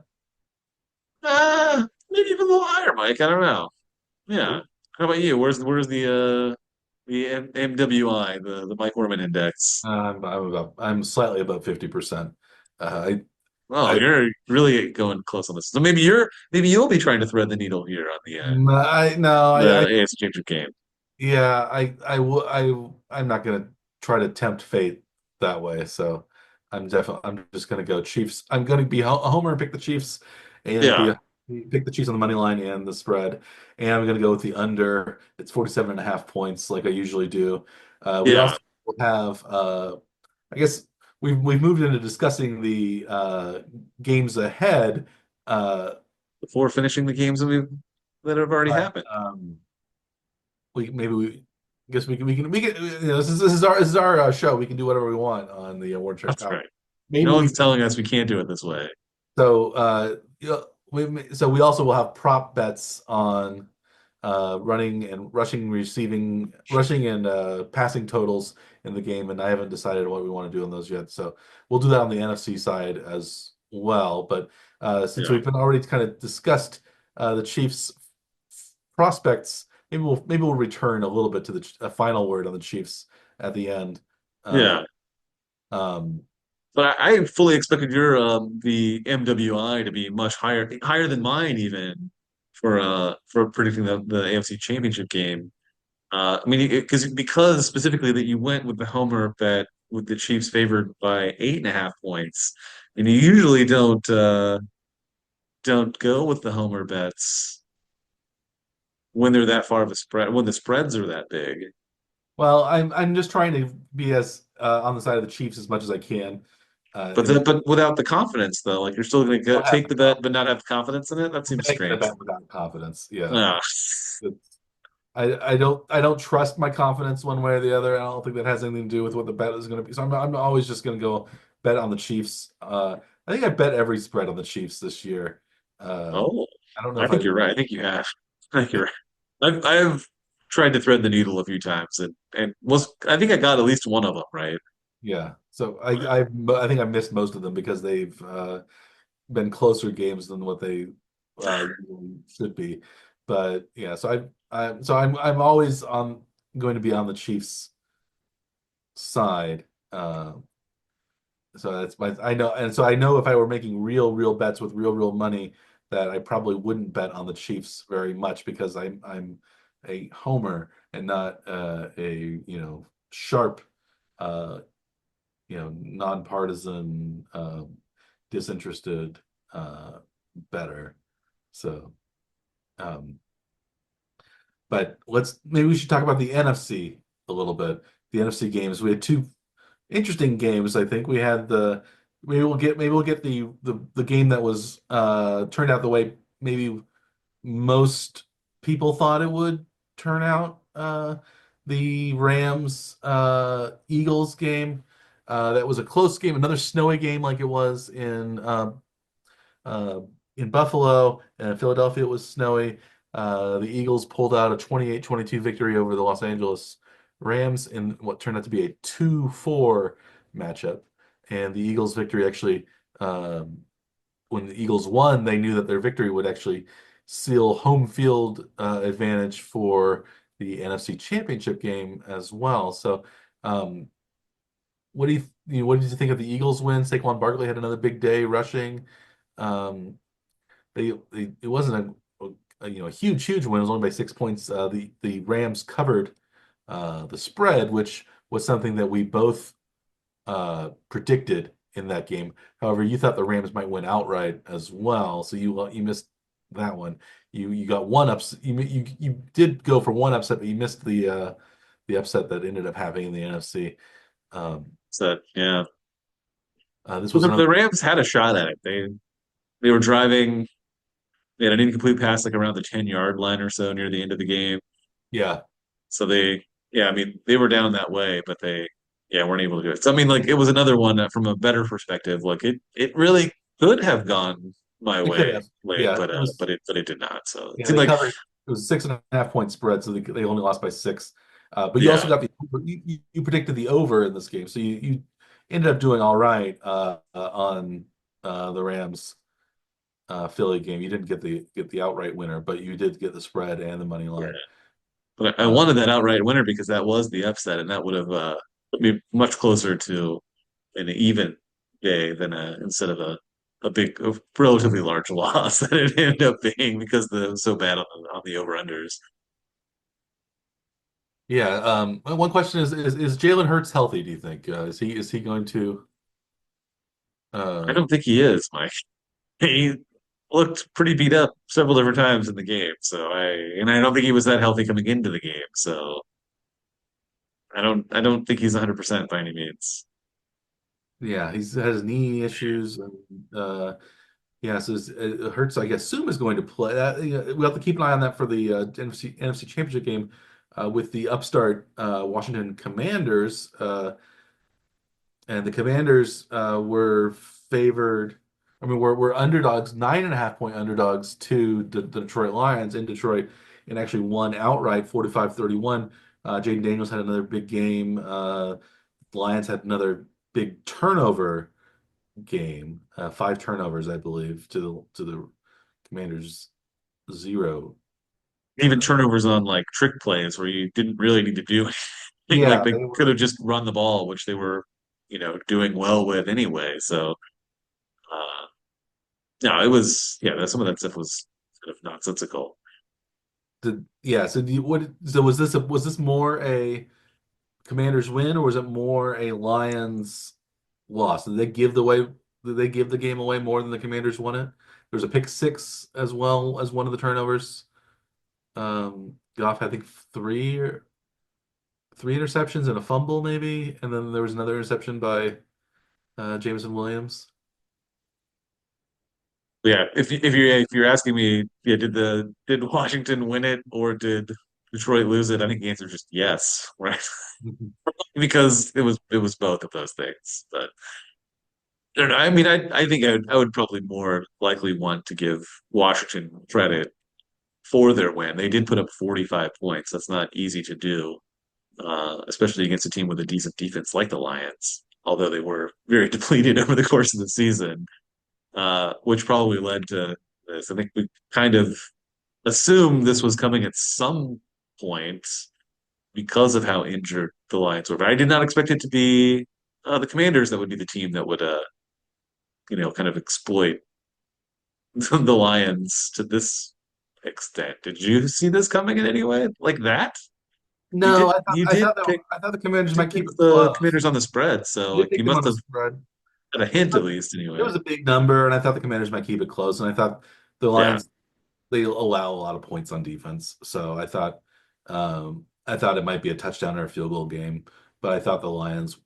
S1: Maybe even a little higher, Mike. I don't know. Yeah. How about you? Where's the MWI, the Mike Orman Index?
S2: I'm slightly above 50%. Uh,
S1: Oh,
S2: I,
S1: you're really going close on this. So maybe you'll be trying to thread the needle here on
S2: no,
S1: the AFC Championship game.
S2: yeah, I'm not gonna try to tempt fate that way. So I'm just gonna go Chiefs. I'm gonna be a homer and pick the Chiefs, and
S1: Yeah,
S2: pick the Chiefs on the money line and the spread. And I'm gonna go with the under. It's 47 and a half points, like I usually do. We
S1: yeah.
S2: also have I guess we've moved into discussing the games ahead. Uh,
S1: Before finishing the games that have already
S2: but
S1: happened.
S2: we maybe we guess we can this is our show. We can do whatever we want on the award show.
S1: That's right.
S2: Maybe
S1: No
S2: we
S1: one's telling us we can't do it this way.
S2: so we also will have prop bets on running and rushing and passing totals in the game, and I haven't decided what we want to do on those yet. So we'll do that on the NFC side as well. But since
S1: Yeah,
S2: we've been already kind of discussed the Chiefs prospects, maybe we'll return a little bit to the a final word on the Chiefs at the end. Uh,
S1: yeah.
S2: um,
S1: But I fully expected your the MWI to be much higher than mine even for predicting the AFC Championship game. I mean, because specifically that you went with the homer bet with the Chiefs favored by 8.5 points, and you usually don't go with the homer bets when they're that far of a spread when the spreads are that big.
S2: well, I'm just trying to be as on the side of the Chiefs as much as I can.
S1: But
S2: And
S1: but without the confidence though, like you're still going to
S2: don't have
S1: take
S2: the
S1: the bet
S2: confidence.
S1: but not have confidence in it. That
S2: I'm
S1: seems
S2: making a
S1: strange.
S2: bet without confidence. Yeah.
S1: Ah,
S2: I don't trust my confidence one way or the other. I don't think that has anything to do with what the bet is going to be. So I'm always just going to go bet on the Chiefs. I think I bet every spread on the Chiefs this year. Uh,
S1: oh,
S2: I don't know
S1: I
S2: if
S1: think
S2: I
S1: you're right. I think you have. I think you're right. I've tried to thread the needle a few times and was I think I got at least one of them right.
S2: yeah. So I think I missed most of them because they've been closer games than what they should be. But yeah, I'm always on going to be on the Chiefs side. So that's my I know, and so I know if I were making real bets with real money, that I probably wouldn't bet on the Chiefs very much because I'm a homer and not a sharp uh nonpartisan disinterested bettor. So um but let's maybe we should talk about the NFC a little bit. The NFC games. We had two interesting games. I think we had the maybe we'll get the game that was turned out the way maybe most people thought it would turn out. The Rams Eagles game. That was a close game, another snowy game like it was uh, in Buffalo and Philadelphia. It was snowy. The Eagles pulled out a 28-22 victory over the Los Angeles Rams in what turned out to be a 2-4 matchup. And the Eagles' victory actually, when the Eagles won, they knew that their victory would actually seal home field advantage for the NFC Championship game as well. So, um, what did you think of the Eagles win? Saquon Barkley had another big day rushing. Um, it wasn't a huge win. It was only by 6 points. The Rams covered the spread, which was something that we both predicted in that game. However, you thought the Rams might win outright as well, so you missed that one. You got one upset. You did go for one upset, but you missed the upset that ended up happening in the NFC. Um,
S1: So yeah.
S2: this
S1: Well,
S2: was
S1: the
S2: another.
S1: Rams had a shot at it. They were driving. They had an incomplete pass like around the 10-yard line or so near the end of the game.
S2: Yeah,
S1: So yeah, I mean, they were down that way, but yeah, weren't able to do it. So I mean, like it was another one that from a better perspective. Like it really could have gone my
S2: it could
S1: way
S2: have.
S1: late,
S2: Yeah, it was.
S1: but it did not. So it
S2: Yeah,
S1: seemed
S2: they
S1: like
S2: covered. it was a 6.5 point spread, so they only lost by six. But you also
S1: Yeah.
S2: got you predicted the over in this game, so you ended up doing all right on the Rams Philly game. You didn't get the outright winner, but you did get the spread and the money
S1: Yeah.
S2: line.
S1: But I
S2: Uh,
S1: wanted that outright winner because that was the upset, and that would have put me much closer to an even day than instead of a relatively large loss that it ended up being because it was so bad on the over-unders.
S2: yeah. One question is Jalen Hurts healthy? Do you think is he going to?
S1: I
S2: Uh,
S1: don't think he is, Mike. He looked pretty beat up several different times in the game, and I don't think he was that healthy coming into the game, so I don't think he's 100% by any means.
S2: yeah, he's has knee issues. And, yeah, so Hurts, I assume, is going to play. We'll have to keep an eye on that for the NFC Championship game with the upstart Washington Commanders. And the Commanders were favored. I mean, we're underdogs, 9.5 point underdogs to the Detroit Lions in Detroit, and actually won outright 45-31. Jaden Daniels had another big game. The Lions had another big turnover game, five turnovers, I believe, to the Commanders zero.
S1: Even
S2: Uh,
S1: turnovers on like trick plays where you didn't really need to do anything, like
S2: yeah,
S1: they
S2: they
S1: could
S2: were.
S1: have just run the ball, which they were, doing well with anyway. So, uh, no, it was, yeah, some of that stuff was sort of nonsensical.
S2: Yeah. So was this more a Commanders win, or was it more a Lions loss? Did they give the game away more than the Commanders won it? There's a pick six as well as one of the turnovers. Goff, I think three interceptions and a fumble maybe, and then there was another interception by Jameson Williams.
S1: Yeah, if you're asking me, yeah, did Washington win it or did Detroit lose it? I think the answer is just yes, right? Because it was both of those things. But I don't know. I mean, I think I would probably more likely want to give Washington credit for their win. They did put up 45 points. That's not easy to do, especially against a team with a decent defense like the Lions, although they were very depleted over the course of the season, which probably led to this. I think we kind of assumed this was coming at some point because of how injured the Lions were. But I did not expect it to be the Commanders that would be the team that would, kind of exploit the Lions to this extent. Did you see this coming in any way like that? You
S2: No,
S1: did. You did pick.
S2: I thought the
S1: You
S2: Commanders
S1: did
S2: might
S1: pick
S2: keep it
S1: the
S2: close.
S1: Commanders on the spread, so
S2: I
S1: like
S2: did pick
S1: you
S2: them
S1: must
S2: on the
S1: have
S2: spread.
S1: had a hint at least,
S2: It
S1: anyway.
S2: was a big number, and I thought the Commanders might keep it close. And I thought the
S1: Yeah,
S2: Lions they allow a lot of points on defense, so I thought it might be a touchdown or a field goal game. But I thought the Lions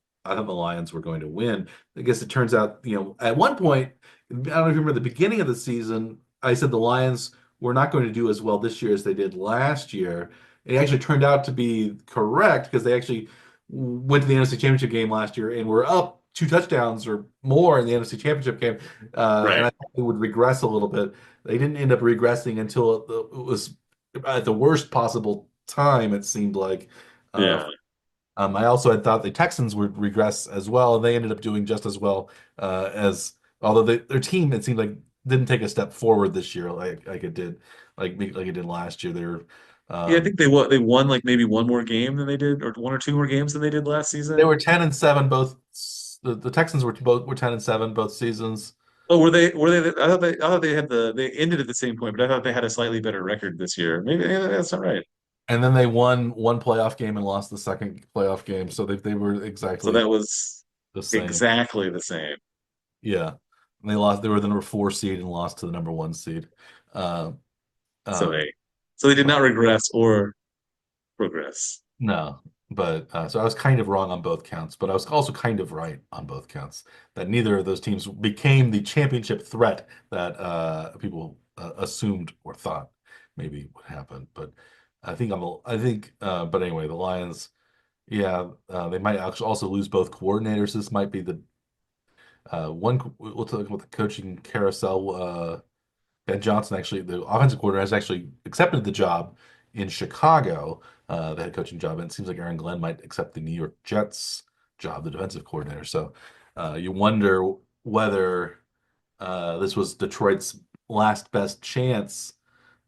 S2: were going to win. I guess it turns out, at one point, I don't know if you remember the beginning of the season, I said the Lions were not going to do as well this year as they did last year. It actually turned out to be correct because they actually went to the NFC Championship game last year and were up two touchdowns or more in the NFC Championship game. And
S1: right.
S2: I thought they would regress a little bit. They didn't end up regressing until it was at the worst possible time, it seemed like. Uh,
S1: Yeah,
S2: I also had thought the Texans would regress as well, and they ended up doing just as well although their team, it seemed like, didn't take a step forward this year like it did, like it did last year.
S1: yeah. I
S2: Um,
S1: think they won like maybe one more game than they did, or one or two more games than they did last
S2: they
S1: season.
S2: were 10-7 both. The Texans were 10-7 both seasons.
S1: Oh, were they? I thought they had they ended at the same point, but I thought they had a slightly better record this year. Maybe that's not right.
S2: And then they won one playoff game and lost the second playoff game. So they were
S1: So
S2: exactly
S1: that was
S2: the same.
S1: exactly the same.
S2: Yeah. And they lost. They were the number four seed and lost to the number one seed. Uh,
S1: So
S2: um,
S1: they did not regress or progress.
S2: no, but so I was kind of wrong on both counts, but I was also kind of right on both counts that neither of those teams became the championship threat that people assumed or thought maybe would happen. But but anyway, the Lions, yeah, they might actually also lose both coordinators. This might be the one. We'll talk about the coaching carousel Ben Johnson, actually, the offensive coordinator, has actually accepted the job in Chicago, the head coaching job. And it seems like Aaron Glenn might accept the New York Jets job, the defensive coordinator. So you wonder whether this was Detroit's last best chance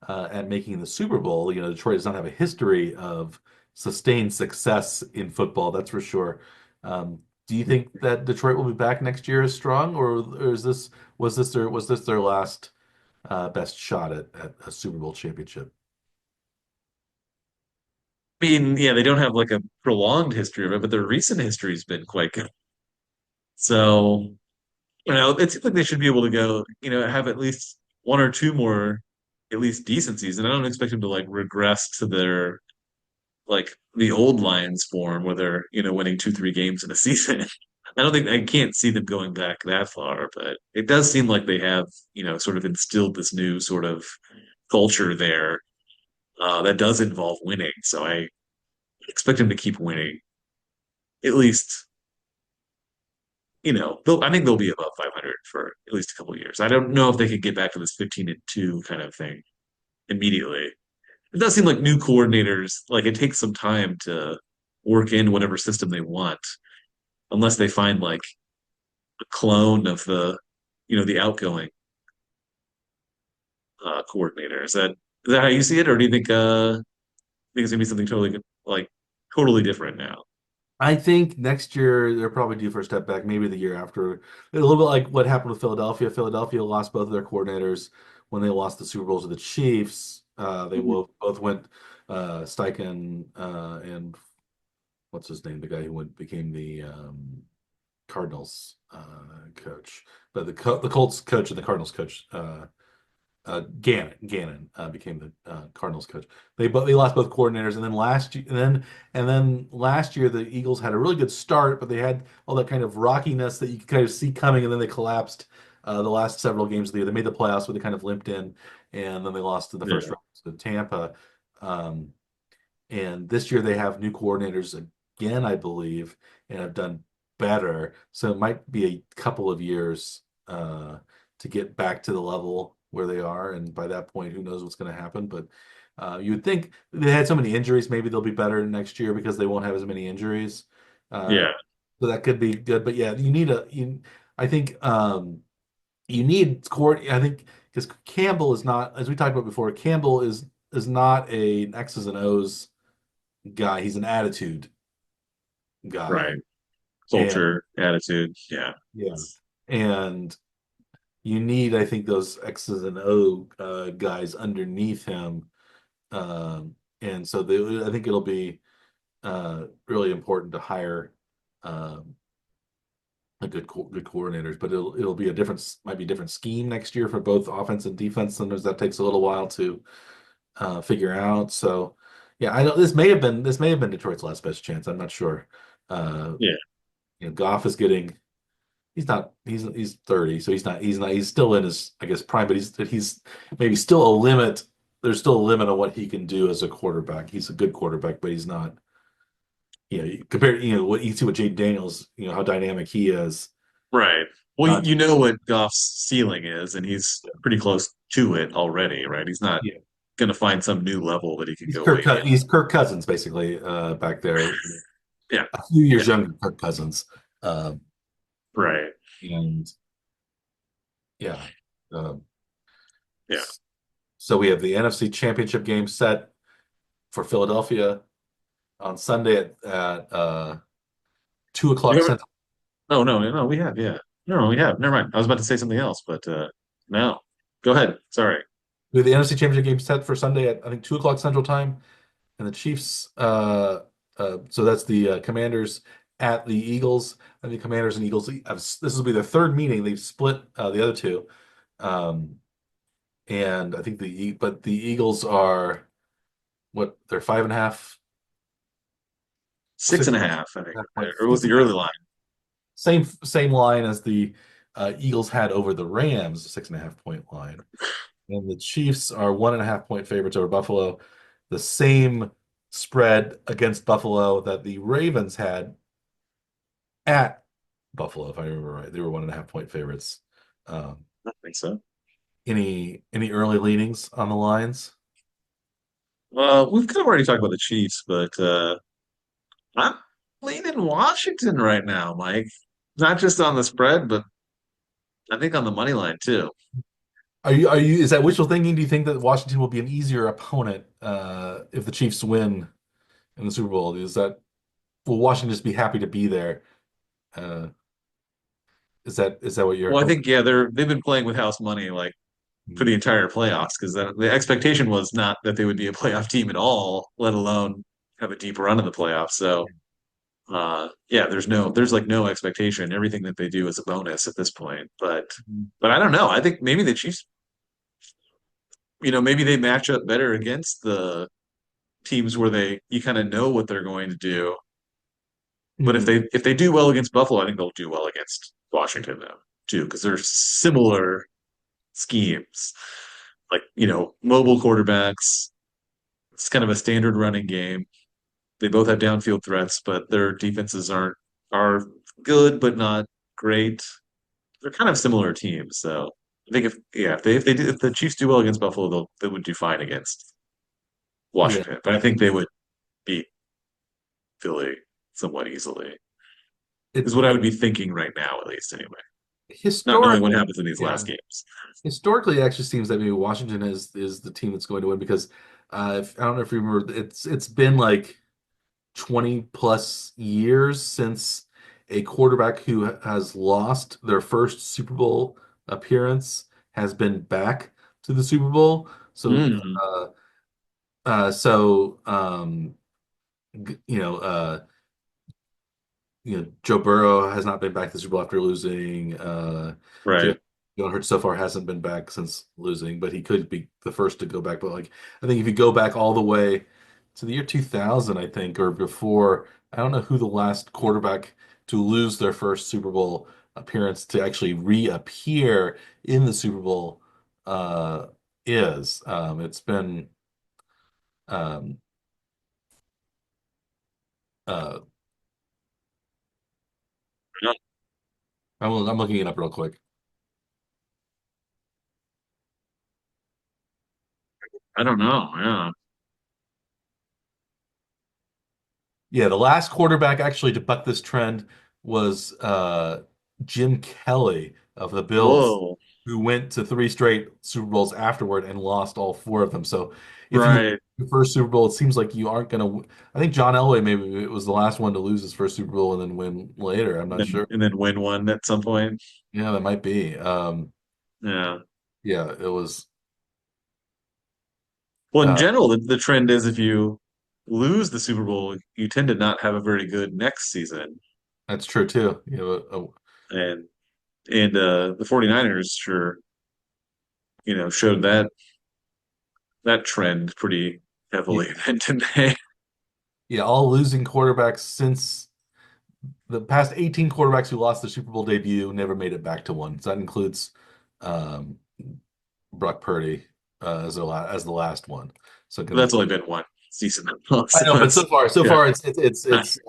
S2: at making the Super Bowl. You know, Detroit does not have a history of sustained success in football, that's for sure. Do you think that Detroit will be back next year as strong, or is this was this their last best shot at a Super Bowl championship?
S1: I mean, yeah, they don't have like a prolonged history of it, but their recent history has been quite good. So, it seems like they should be able to go, have at least one or two more, at least decent seasons. I don't expect them to like regress to their like the old Lions form where they're, winning two, three games in a season. I can't see them going back that far, but it does seem like they have, sort of instilled this new sort of culture there that does involve winning. So I expect them to keep winning. At least, I think they'll be above 500 for at least a couple of years. I don't know if they could get back to this 15-2 kind of thing immediately. It does seem like new coordinators, like it takes some time to work in whatever system they want, unless they find like a clone of the outgoing coordinator. Is that how you see it, or do you think it's gonna be something totally like totally different now?
S2: I think next year they're probably due for a step back, maybe the year after. A little bit like what happened with Philadelphia. Philadelphia lost both of their coordinators when they lost the Super Bowl to the Chiefs. They
S1: Mhm.
S2: both went Steichen and what's his name, the guy who became the Cardinals coach, but the Colts coach and the Cardinals coach. Gannon became the Cardinals coach. They lost both coordinators, and then last year the Eagles had a really good start, but they had all that kind of rockiness that you could kind of see coming, and then they collapsed the last several games of the year. They made the playoffs, but they kind of limped in, and then they lost to the first
S1: Yeah,
S2: round to Tampa. Um, and this year they have new coordinators again, I believe, and have done better. So it might be a couple of years to get back to the level where they are. And by that point, who knows what's going to happen? But you would think they had so many injuries, maybe they'll be better next year because they won't have as many injuries. Uh,
S1: yeah,
S2: so that could be good. But yeah, I think you need court. I think because Campbell is not, as we talked about before, Campbell is not a X's and O's guy. He's an attitude guy.
S1: right.
S2: And
S1: Culture, attitude, yeah,
S2: yeah. And you need, I think, those X's and O guys underneath him. And so I think it'll be really important to hire a good coordinators, but it'll be might be a different scheme next year for both offense and defense. Sometimes that takes a little while to figure out. So yeah, I know this may have been Detroit's last best chance. I'm not sure. Uh,
S1: yeah,
S2: Goff is getting he's 30, so he's still in his, I guess, prime, but he's maybe still a limit. There's still a limit on what he can do as a quarterback. He's a good quarterback, but he's not, compared, what you see with Jade Daniels, how dynamic he is.
S1: right. Well,
S2: Not
S1: you know what Goff's ceiling is, and he's pretty close to it already, right? He's not
S2: Yeah.
S1: going to find some new level that he can go way beyond.
S2: He's Kirk Cousins basically back there,
S1: Yeah,
S2: a few
S1: yeah,
S2: years younger than Kirk Cousins. Um,
S1: right.
S2: and yeah. Um,
S1: Yeah.
S2: so we have the NFC Championship game set for Philadelphia on Sunday at 2 o'clock
S1: You have
S2: Central.
S1: Oh no, no, we have, yeah. No, we have. Never mind. I was about to say something else, but no. Go ahead. Sorry.
S2: We have the NFC Championship game set for Sunday at, I think, 2 o'clock Central Time, and the Chiefs. So that's the Commanders at the Eagles, and the Commanders and Eagles. This will be their third meeting. They've split the other two, um, and I think but the Eagles are what, they're 5.5,
S1: Six
S2: six
S1: and a
S2: and
S1: half, I think.
S2: a half point,
S1: Or was the early line?
S2: same line as the Eagles had over the Rams, 6.5 point line. And the Chiefs are 1.5 point favorites over Buffalo. The same spread against Buffalo that the Ravens had at Buffalo, if I remember right. They were 1.5 point favorites. Um,
S1: I think so.
S2: Any early leanings on the lines?
S1: We've kind of already talked about the Chiefs, but I'm leaning Washington right now, Mike. Not just on the spread, but I think on the money line too.
S2: Are you is that wishful thinking? Do you think that Washington will be an easier opponent if the Chiefs win in the Super Bowl? Will Washington just be happy to be there? Uh, is that what you're
S1: Well, I
S2: hoping?
S1: think they've been playing with house money like for the
S2: Hmm.
S1: entire playoffs because the expectation was not that they would be a playoff team at all, let alone have a deep run in the playoffs. So, yeah, there's like no expectation. Everything that they do is a bonus at this point. But I don't know. I think maybe the Chiefs, maybe they match up better against the teams where you kind of know what they're going to do. But if
S2: Hmm.
S1: they do well against Buffalo, I think they'll do well against Washington though too because they're similar schemes. Like, mobile quarterbacks. It's kind of a standard running game. They both have downfield threats, but their defenses are good but not great. They're kind of similar teams, so I think if the Chiefs do well against Buffalo, they would do fine against
S2: Yeah.
S1: Washington. But I think they would beat Philly somewhat easily.
S2: It
S1: Is what I would be thinking right now, at least anyway. Not knowing what
S2: historically,
S1: happens in these
S2: yeah.
S1: last games.
S2: Historically, it actually seems that maybe Washington is the team that's going to win because I don't know if you remember, it's been like 20 plus years since a quarterback who has lost their first Super Bowl appearance has been back to the Super Bowl. So,
S1: Mm,
S2: uh, so g- you know, uh, Joe Burrow has not been back to the Super Bowl after losing.
S1: right.
S2: Jalen Hurts so far hasn't been back since losing, but he could be the first to go back. But like, I think if you go back all the way to the year 2000, I think, or before, I don't know who the last quarterback to lose their first Super Bowl appearance to actually reappear in the Super Bowl uh, is. It's been um, uh, I'm looking it up real quick.
S1: I don't know. Yeah.
S2: Yeah, the last quarterback actually to buck this trend was Jim Kelly of the Bills,
S1: Whoa.
S2: who went to three straight Super Bowls afterward and lost all four of them. So if you
S1: Right.
S2: your first Super Bowl, it seems like you aren't going to. I think John Elway maybe it was the last one to lose his first Super Bowl and then win later. I'm not sure.
S1: And then win one at some point.
S2: Yeah, that might be.
S1: Yeah.
S2: Yeah, it was.
S1: Well, in
S2: Uh,
S1: general, the trend is if you lose the Super Bowl, you tend to not have a very good next season.
S2: that's true too.
S1: And the 49ers sure, showed that trend pretty
S2: Yeah,
S1: heavily then, didn't they?
S2: yeah, all losing quarterbacks since the past 18 quarterbacks who lost the Super Bowl debut never made it back to one. So that includes um, Brock Purdy as the last one. So
S1: But that's only been one season.
S2: I know,
S1: So
S2: but so
S1: it's
S2: far,
S1: yeah.
S2: it's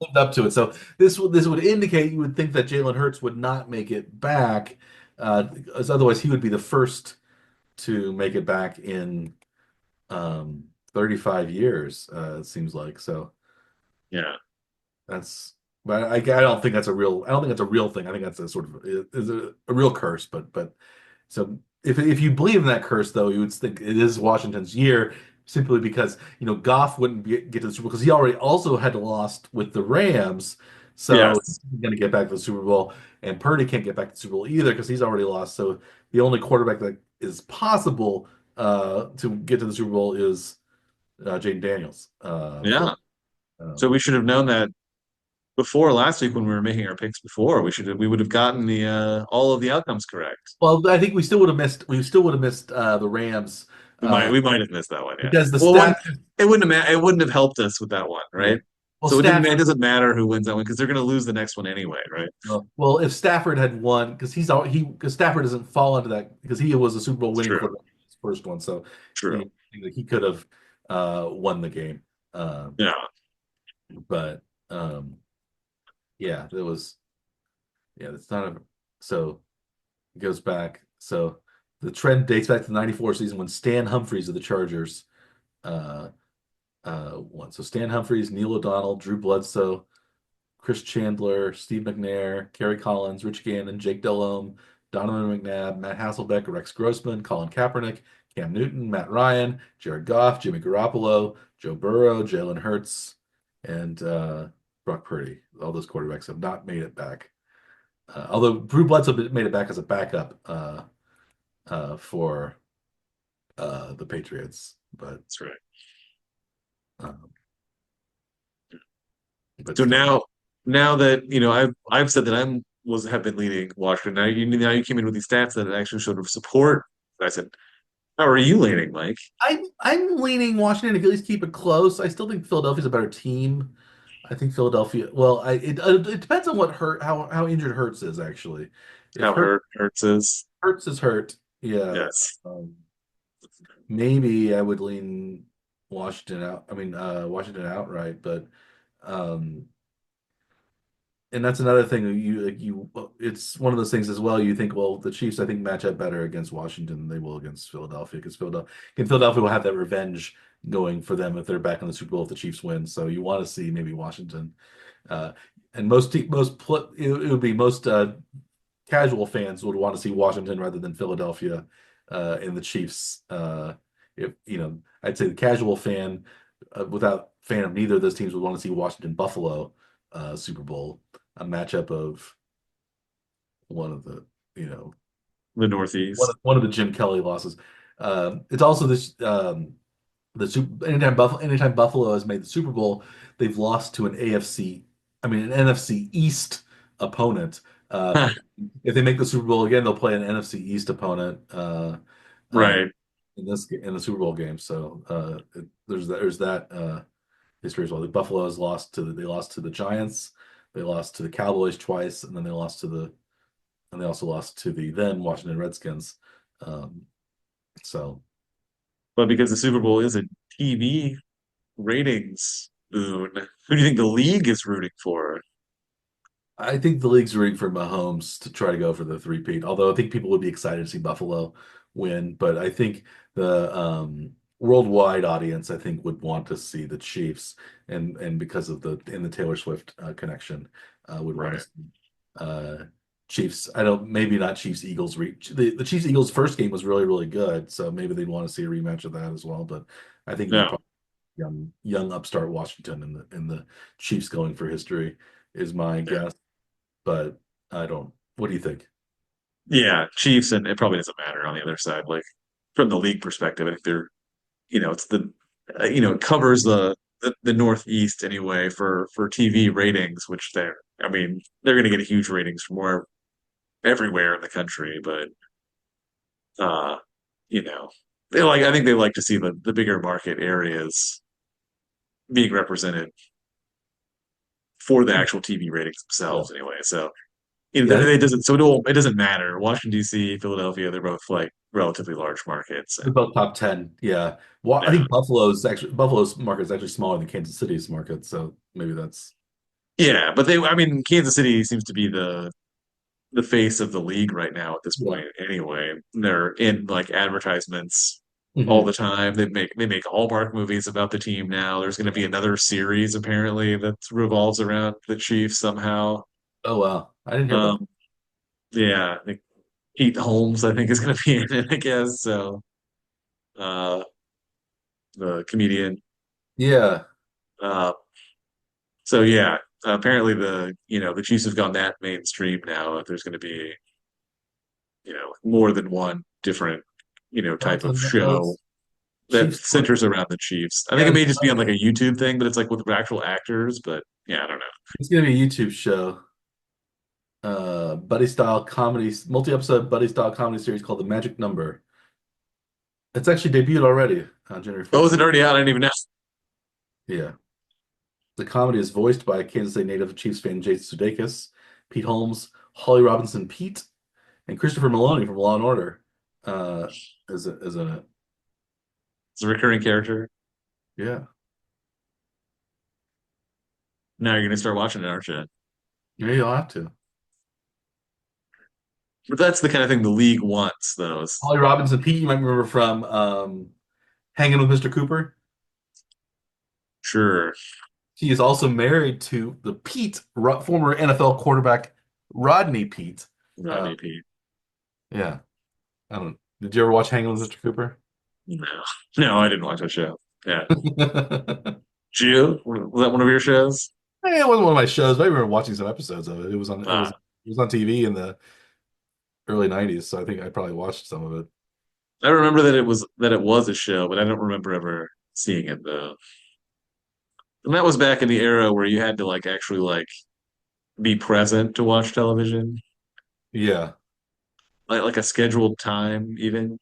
S2: lived up to it. So this would indicate you would think that Jalen Hurts would not make it back, as otherwise he would be the first to make it back in 35 years. It seems like so.
S1: Yeah.
S2: That's, but I don't think that's a real. I don't think that's a real thing. I think that's a sort of is a real curse. But so if you believe in that curse, though, you would think it is Washington's year simply because Goff wouldn't get to the Super Bowl because he already also had lost with the Rams, so
S1: Yes.
S2: he's going to get back to the Super Bowl, and Purdy can't get back to the Super Bowl either because he's already lost. So the only quarterback that is possible to get to the Super Bowl is Jaden Daniels for.
S1: Yeah. So
S2: Um,
S1: we should have known that before last week when we were making our picks before. We would have gotten the all of the outcomes correct.
S2: Well, I think we still would have missed. We still would have missed the Rams
S1: We might have missed that one, yeah.
S2: because the
S1: Well,
S2: stats.
S1: it wouldn't have helped us with that one,
S2: Yeah.
S1: right?
S2: Well,
S1: So it
S2: Stafford.
S1: doesn't matter who wins that one because they're going to lose the next one anyway, right?
S2: Well, if Stafford had won, because because Stafford doesn't fall into that because he was a Super Bowl
S1: It's
S2: winning
S1: true.
S2: quarterback in his first one, so
S1: True.
S2: he could have won the game.
S1: Yeah.
S2: But yeah, it was. Yeah, it's not a. So it goes back. So The trend dates back to the '94 season when Stan Humphries of the Chargers uh, won. So Stan Humphries, Neil O'Donnell, Drew Bledsoe, Chris Chandler, Steve McNair, Kerry Collins, Rich Gannon, Jake Delhomme, Donovan McNabb, Matt Hasselbeck, Rex Grossman, Colin Kaepernick, Cam Newton, Matt Ryan, Jared Goff, Jimmy Garoppolo, Joe Burrow, Jalen Hurts, and Brock Purdy. All those quarterbacks have not made it back. Although Drew Bledsoe made it back as a backup for the Patriots,
S1: That's right.
S2: um, but
S1: So
S2: still.
S1: now that I've said that have been leaning Washington. Now you came in with these stats that actually showed of support. I said, how are you leaning, Mike?
S2: I'm leaning Washington to at least keep it close. I still think Philadelphia's a better team. I think Philadelphia. Well, it depends on what hurt how injured Hurts is actually. If
S1: How Hurts is?
S2: Hurts is hurt, yeah,
S1: Yes.
S2: um, maybe I would lean Washington out. I mean, Washington outright, but um, and that's another thing it's one of those things as well. You think, well, the Chiefs I think match up better against Washington than they will against Philadelphia because Philadelphia will have that revenge going for them if they're back in the Super Bowl if the Chiefs win. So you want to see maybe Washington, uh, and it would be most casual fans would want to see Washington rather than Philadelphia in the Chiefs. If I'd say the casual fan without fan of neither of those teams would want to see Washington Buffalo Super Bowl, a matchup of one of the you know
S1: The Northeast.
S2: one of the Jim Kelly losses. It's also this the super anytime Buffalo has made the Super Bowl, they've lost to an NFC East opponent. If they make the Super Bowl again, they'll play an NFC East opponent uh,
S1: Right.
S2: in the Super Bowl game. So there's that history as well. The Buffalo has they lost to the Giants, they lost to the Cowboys twice, and then they also lost to the then Washington Redskins. Um, so
S1: But because the Super Bowl is a TV ratings boon, who do you think the league is rooting for?
S2: I think the league's rooting for Mahomes to try to go for the three-peat. Although I think people would be excited to see Buffalo win, but I think the worldwide audience, I think, would want to see the Chiefs, and because of the Taylor Swift connection, would want to
S1: Right.
S2: see uh, Chiefs. I don't maybe not Chiefs Eagles reach the Chiefs Eagles first game was really really good, so maybe they'd want to see a rematch of that as well. But I think it'd be
S1: No.
S2: probably young upstart Washington and the Chiefs going for history is my
S1: Yeah.
S2: guess. But I don't. What do you think?
S1: Yeah, Chiefs, and it probably doesn't matter on the other side. Like from the league perspective, I think it's it covers the Northeast anyway for TV ratings, which they're going to get a huge ratings from everywhere in the country, but uh, you know, I think they like to see the bigger market areas being represented for the actual TV ratings
S2: Yeah,
S1: themselves anyway. So
S2: yeah.
S1: it doesn't matter. Washington D.C., Philadelphia, they're both like relatively large markets, and
S2: They're both top 10. Yeah. Well, I
S1: yeah,
S2: think Buffalo's market is actually smaller than Kansas City's market, so maybe that's
S1: yeah. But Kansas City seems to be the face of the league right now at this
S2: yeah.
S1: point anyway. They're in like advertisements all
S2: Hmm.
S1: the time. They make Hallmark movies about the team now. There's going to be another series apparently that revolves around the Chiefs somehow.
S2: Oh wow, I didn't hear about
S1: Um, yeah, I think Pete Holmes I think is going to be in it, I guess. So, uh, the comedian.
S2: that. Yeah.
S1: Uh, so yeah, apparently the Chiefs have gone that mainstream now. That there's going to be more than one different
S2: Well,
S1: type of
S2: it's
S1: show that
S2: Chiefs.
S1: centers around the Chiefs. I think
S2: Yeah,
S1: it may just be on like a YouTube thing, but it's like with actual actors. But yeah, I don't know.
S2: it's gonna be a YouTube show. Buddy style comedy, multi-episode buddy style comedy series called The Magic Number. It's actually debuted already on January
S1: Oh, is it
S2: 14th.
S1: already out? I didn't even know.
S2: Yeah. The comedy is voiced by Kansas City native Chiefs fan Jason Sudeikis, Pete Holmes, Holly Robinson Pete, and Christopher Maloney from Law and Order. Uh, is in it.
S1: It's a recurring character.
S2: Yeah.
S1: Now you're gonna start watching it, aren't you?
S2: Yeah, you'll have to.
S1: But that's the kind of thing the league wants, though.
S2: Holly Robinson Pete, you might remember from Hanging with Mr. Cooper.
S1: Sure,
S2: He is also married to the former NFL quarterback Rodney Pete. Uh,
S1: Rodney Pete.
S2: yeah, I don't. Did you ever watch Hanging with Mr. Cooper?
S1: No, no, I didn't watch that show. Yeah,
S2: Yeah,
S1: Gio, was that one of your shows?
S2: it wasn't one of my shows, but I remember watching some episodes of it. It was on. It was.
S1: Ah,
S2: It was on TV in the early '90s, so I think I probably watched some of it.
S1: I remember that it was a show, but I don't remember ever seeing it though. And that was back in the era where you had to like actually like be present to watch television,
S2: Yeah.
S1: like a scheduled time even.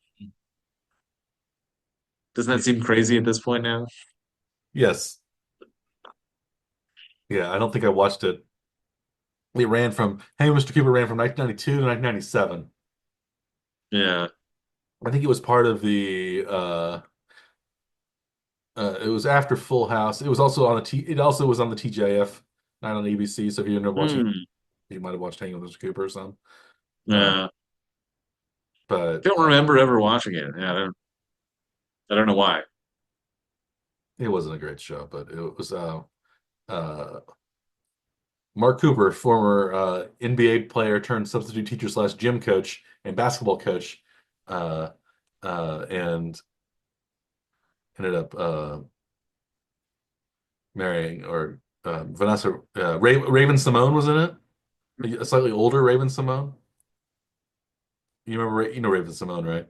S1: Doesn't that
S2: Y-
S1: seem crazy at this point now?
S2: Yes. Yeah. I don't think I watched it. It ran from Hey, Mr. Cooper ran from 1992 to 1997.
S1: Yeah.
S2: I think it was part of the it was after Full House. It was also on the T it also was on the TJF, not on ABC. So if you ended up watching,
S1: Hmm.
S2: you might have watched Hanging with Mr. Cooper or some. Uh,
S1: Yeah.
S2: but
S1: Don't remember ever watching it. Yeah, I don't know why.
S2: it wasn't a great show, but it was uh Mark Cooper, former NBA player turned substitute teacher slash gym coach and basketball coach, uh, and ended up marrying or Vanessa Raven Simone was in it. A slightly older Raven Simone. You remember you know Raven Simone, right?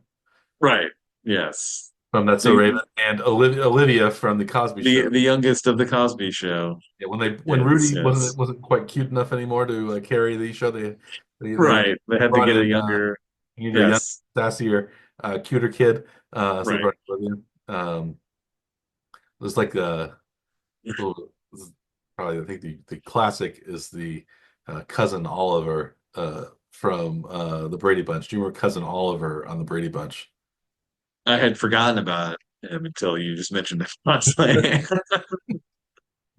S1: Right. Yes.
S2: From That's So
S1: The
S2: Raven and Olivia from the Cosby
S1: the
S2: Show.
S1: the youngest of the Cosby Show.
S2: Yeah, when
S1: Yes,
S2: Rudy
S1: yes.
S2: wasn't quite cute enough anymore to carry the show, they
S1: Right. They had to
S2: brought
S1: get a
S2: in
S1: younger.
S2: you need a young,
S1: Yes.
S2: sassier, cuter kid. So they
S1: Right.
S2: brought Olivia. It was like little, probably I think the classic is the cousin Oliver from the Brady Bunch. Do you remember cousin Oliver on the Brady Bunch?
S1: I had forgotten about him until you just mentioned it. Honestly.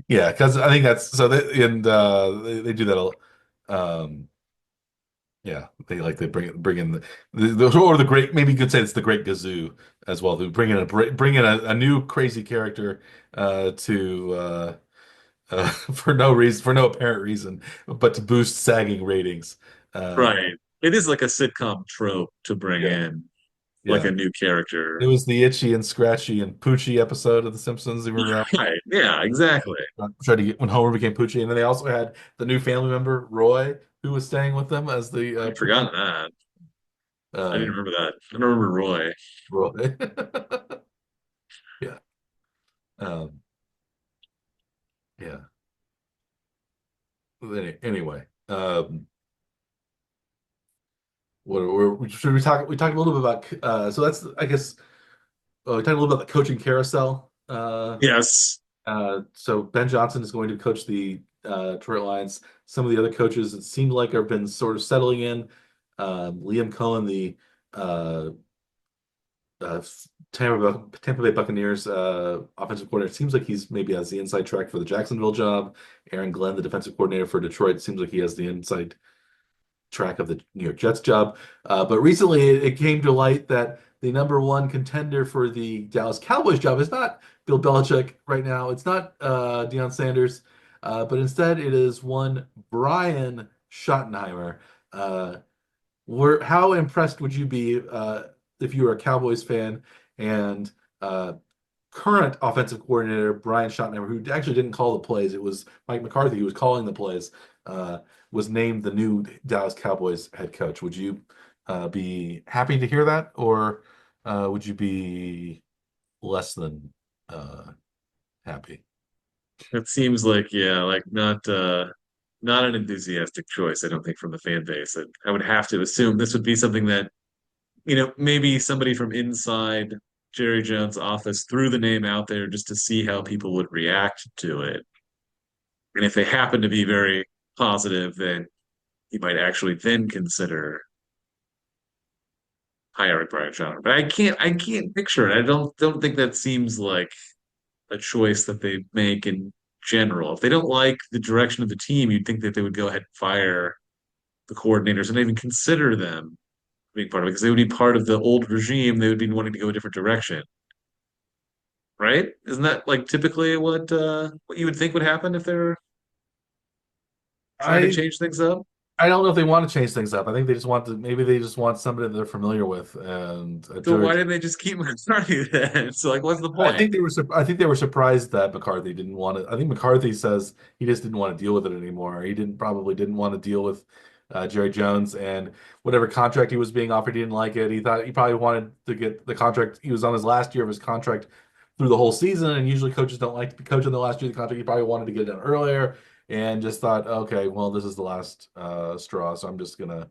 S2: Yeah, because I think that's so they do that. Um, yeah, they bring in or the great, maybe you could say it's the Great Gazoo as well. They bring in a new crazy character to for no reason, for no apparent reason, but to boost sagging ratings. Uh,
S1: Right. It is like a sitcom trope to bring
S2: yeah,
S1: in like
S2: yeah.
S1: a new
S2: It
S1: character.
S2: was the Itchy and Scratchy and Poochie episode of The Simpsons. You remember that
S1: Right. Yeah, exactly.
S2: one? Tried to get when Homer became Poochie, and then they also had the new family member Roy, who was staying with them as the
S1: I'd
S2: Poochie.
S1: forgotten that. I didn't
S2: Um,
S1: remember that. I don't remember Roy.
S2: Roy. Yeah. Um, yeah. Anyway, should we talk? We talked a little bit about. So that's, I guess, we talked a little about the coaching carousel.
S1: Yes.
S2: So Ben Johnson is going to coach the Detroit Lions. Some of the other coaches, it seemed like, have been sort of settling in. Liam Cohen, the uh, uh, Tampa Bay Buccaneers offensive coordinator, seems like he's maybe has the inside track for the Jacksonville job. Aaron Glenn, the defensive coordinator for Detroit, seems like he has the inside track of the New York Jets job. But recently it came to light that the number one contender for the Dallas Cowboys job is not Bill Belichick right now. It's not Deion Sanders, but instead it is one Brian Schottenheimer. Uh, how impressed would you be if you were a Cowboys fan and uh, current offensive coordinator Brian Schottenheimer, who actually didn't call the plays, it was Mike McCarthy who was calling the plays, uh, was named the new Dallas Cowboys head coach? Would you be happy to hear that, or would you be less than happy?
S1: It seems like, yeah, like not an enthusiastic choice, I don't think, from the fan base. I would have to assume this would be something that, maybe somebody from inside Jerry Jones' office threw the name out there just to see how people would react to it. And if they happen to be very positive, then he might actually then consider hiring Brian Schauner. But I can't picture it. I don't think that seems like a choice that they make in general. If they don't like the direction of the team, you'd think that they would go ahead and fire the coordinators and even consider them being part of it because they would be part of the old regime. They would be wanting to go a different direction, right? Isn't that like typically what you would think would happen if they're trying to
S2: I
S1: change things up?
S2: I don't know if they want to change things up. I think they just want to maybe they just want somebody that they're familiar with and
S1: So why
S2: George.
S1: didn't they just keep McCarthy then? So like, what's the point?
S2: I think they were surprised that McCarthy didn't want to. I think McCarthy says he just didn't want to deal with it anymore. He didn't want to deal with Jerry Jones and whatever contract he was being offered. He didn't like it. He thought he probably wanted to get the contract. He was on his last year of his contract through the whole season, and usually coaches don't like to be coaching the last year of the contract. He probably wanted to get it done earlier, and just thought, okay, well, this is the last straw, so I'm just gonna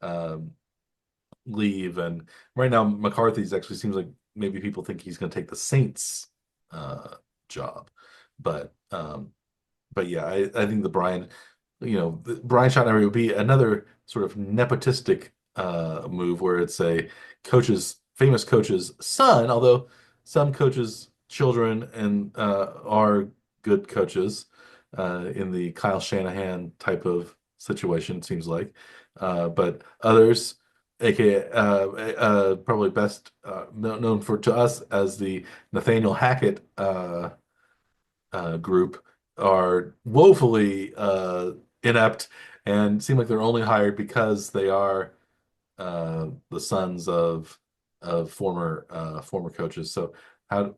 S2: um, leave. And right now, McCarthy's actually seems like maybe people think he's going to take the Saints job, but yeah, I think the Brian, Brian Schottenheimer would be another sort of nepotistic move where it's a famous coach's son, although some coaches' children and are good coaches in the Kyle Shanahan type of situation, it seems like. But others, aka probably best known for to us as the Nathaniel Hackett group, are woefully inept and seem like they're only hired because they are the sons of former coaches. So how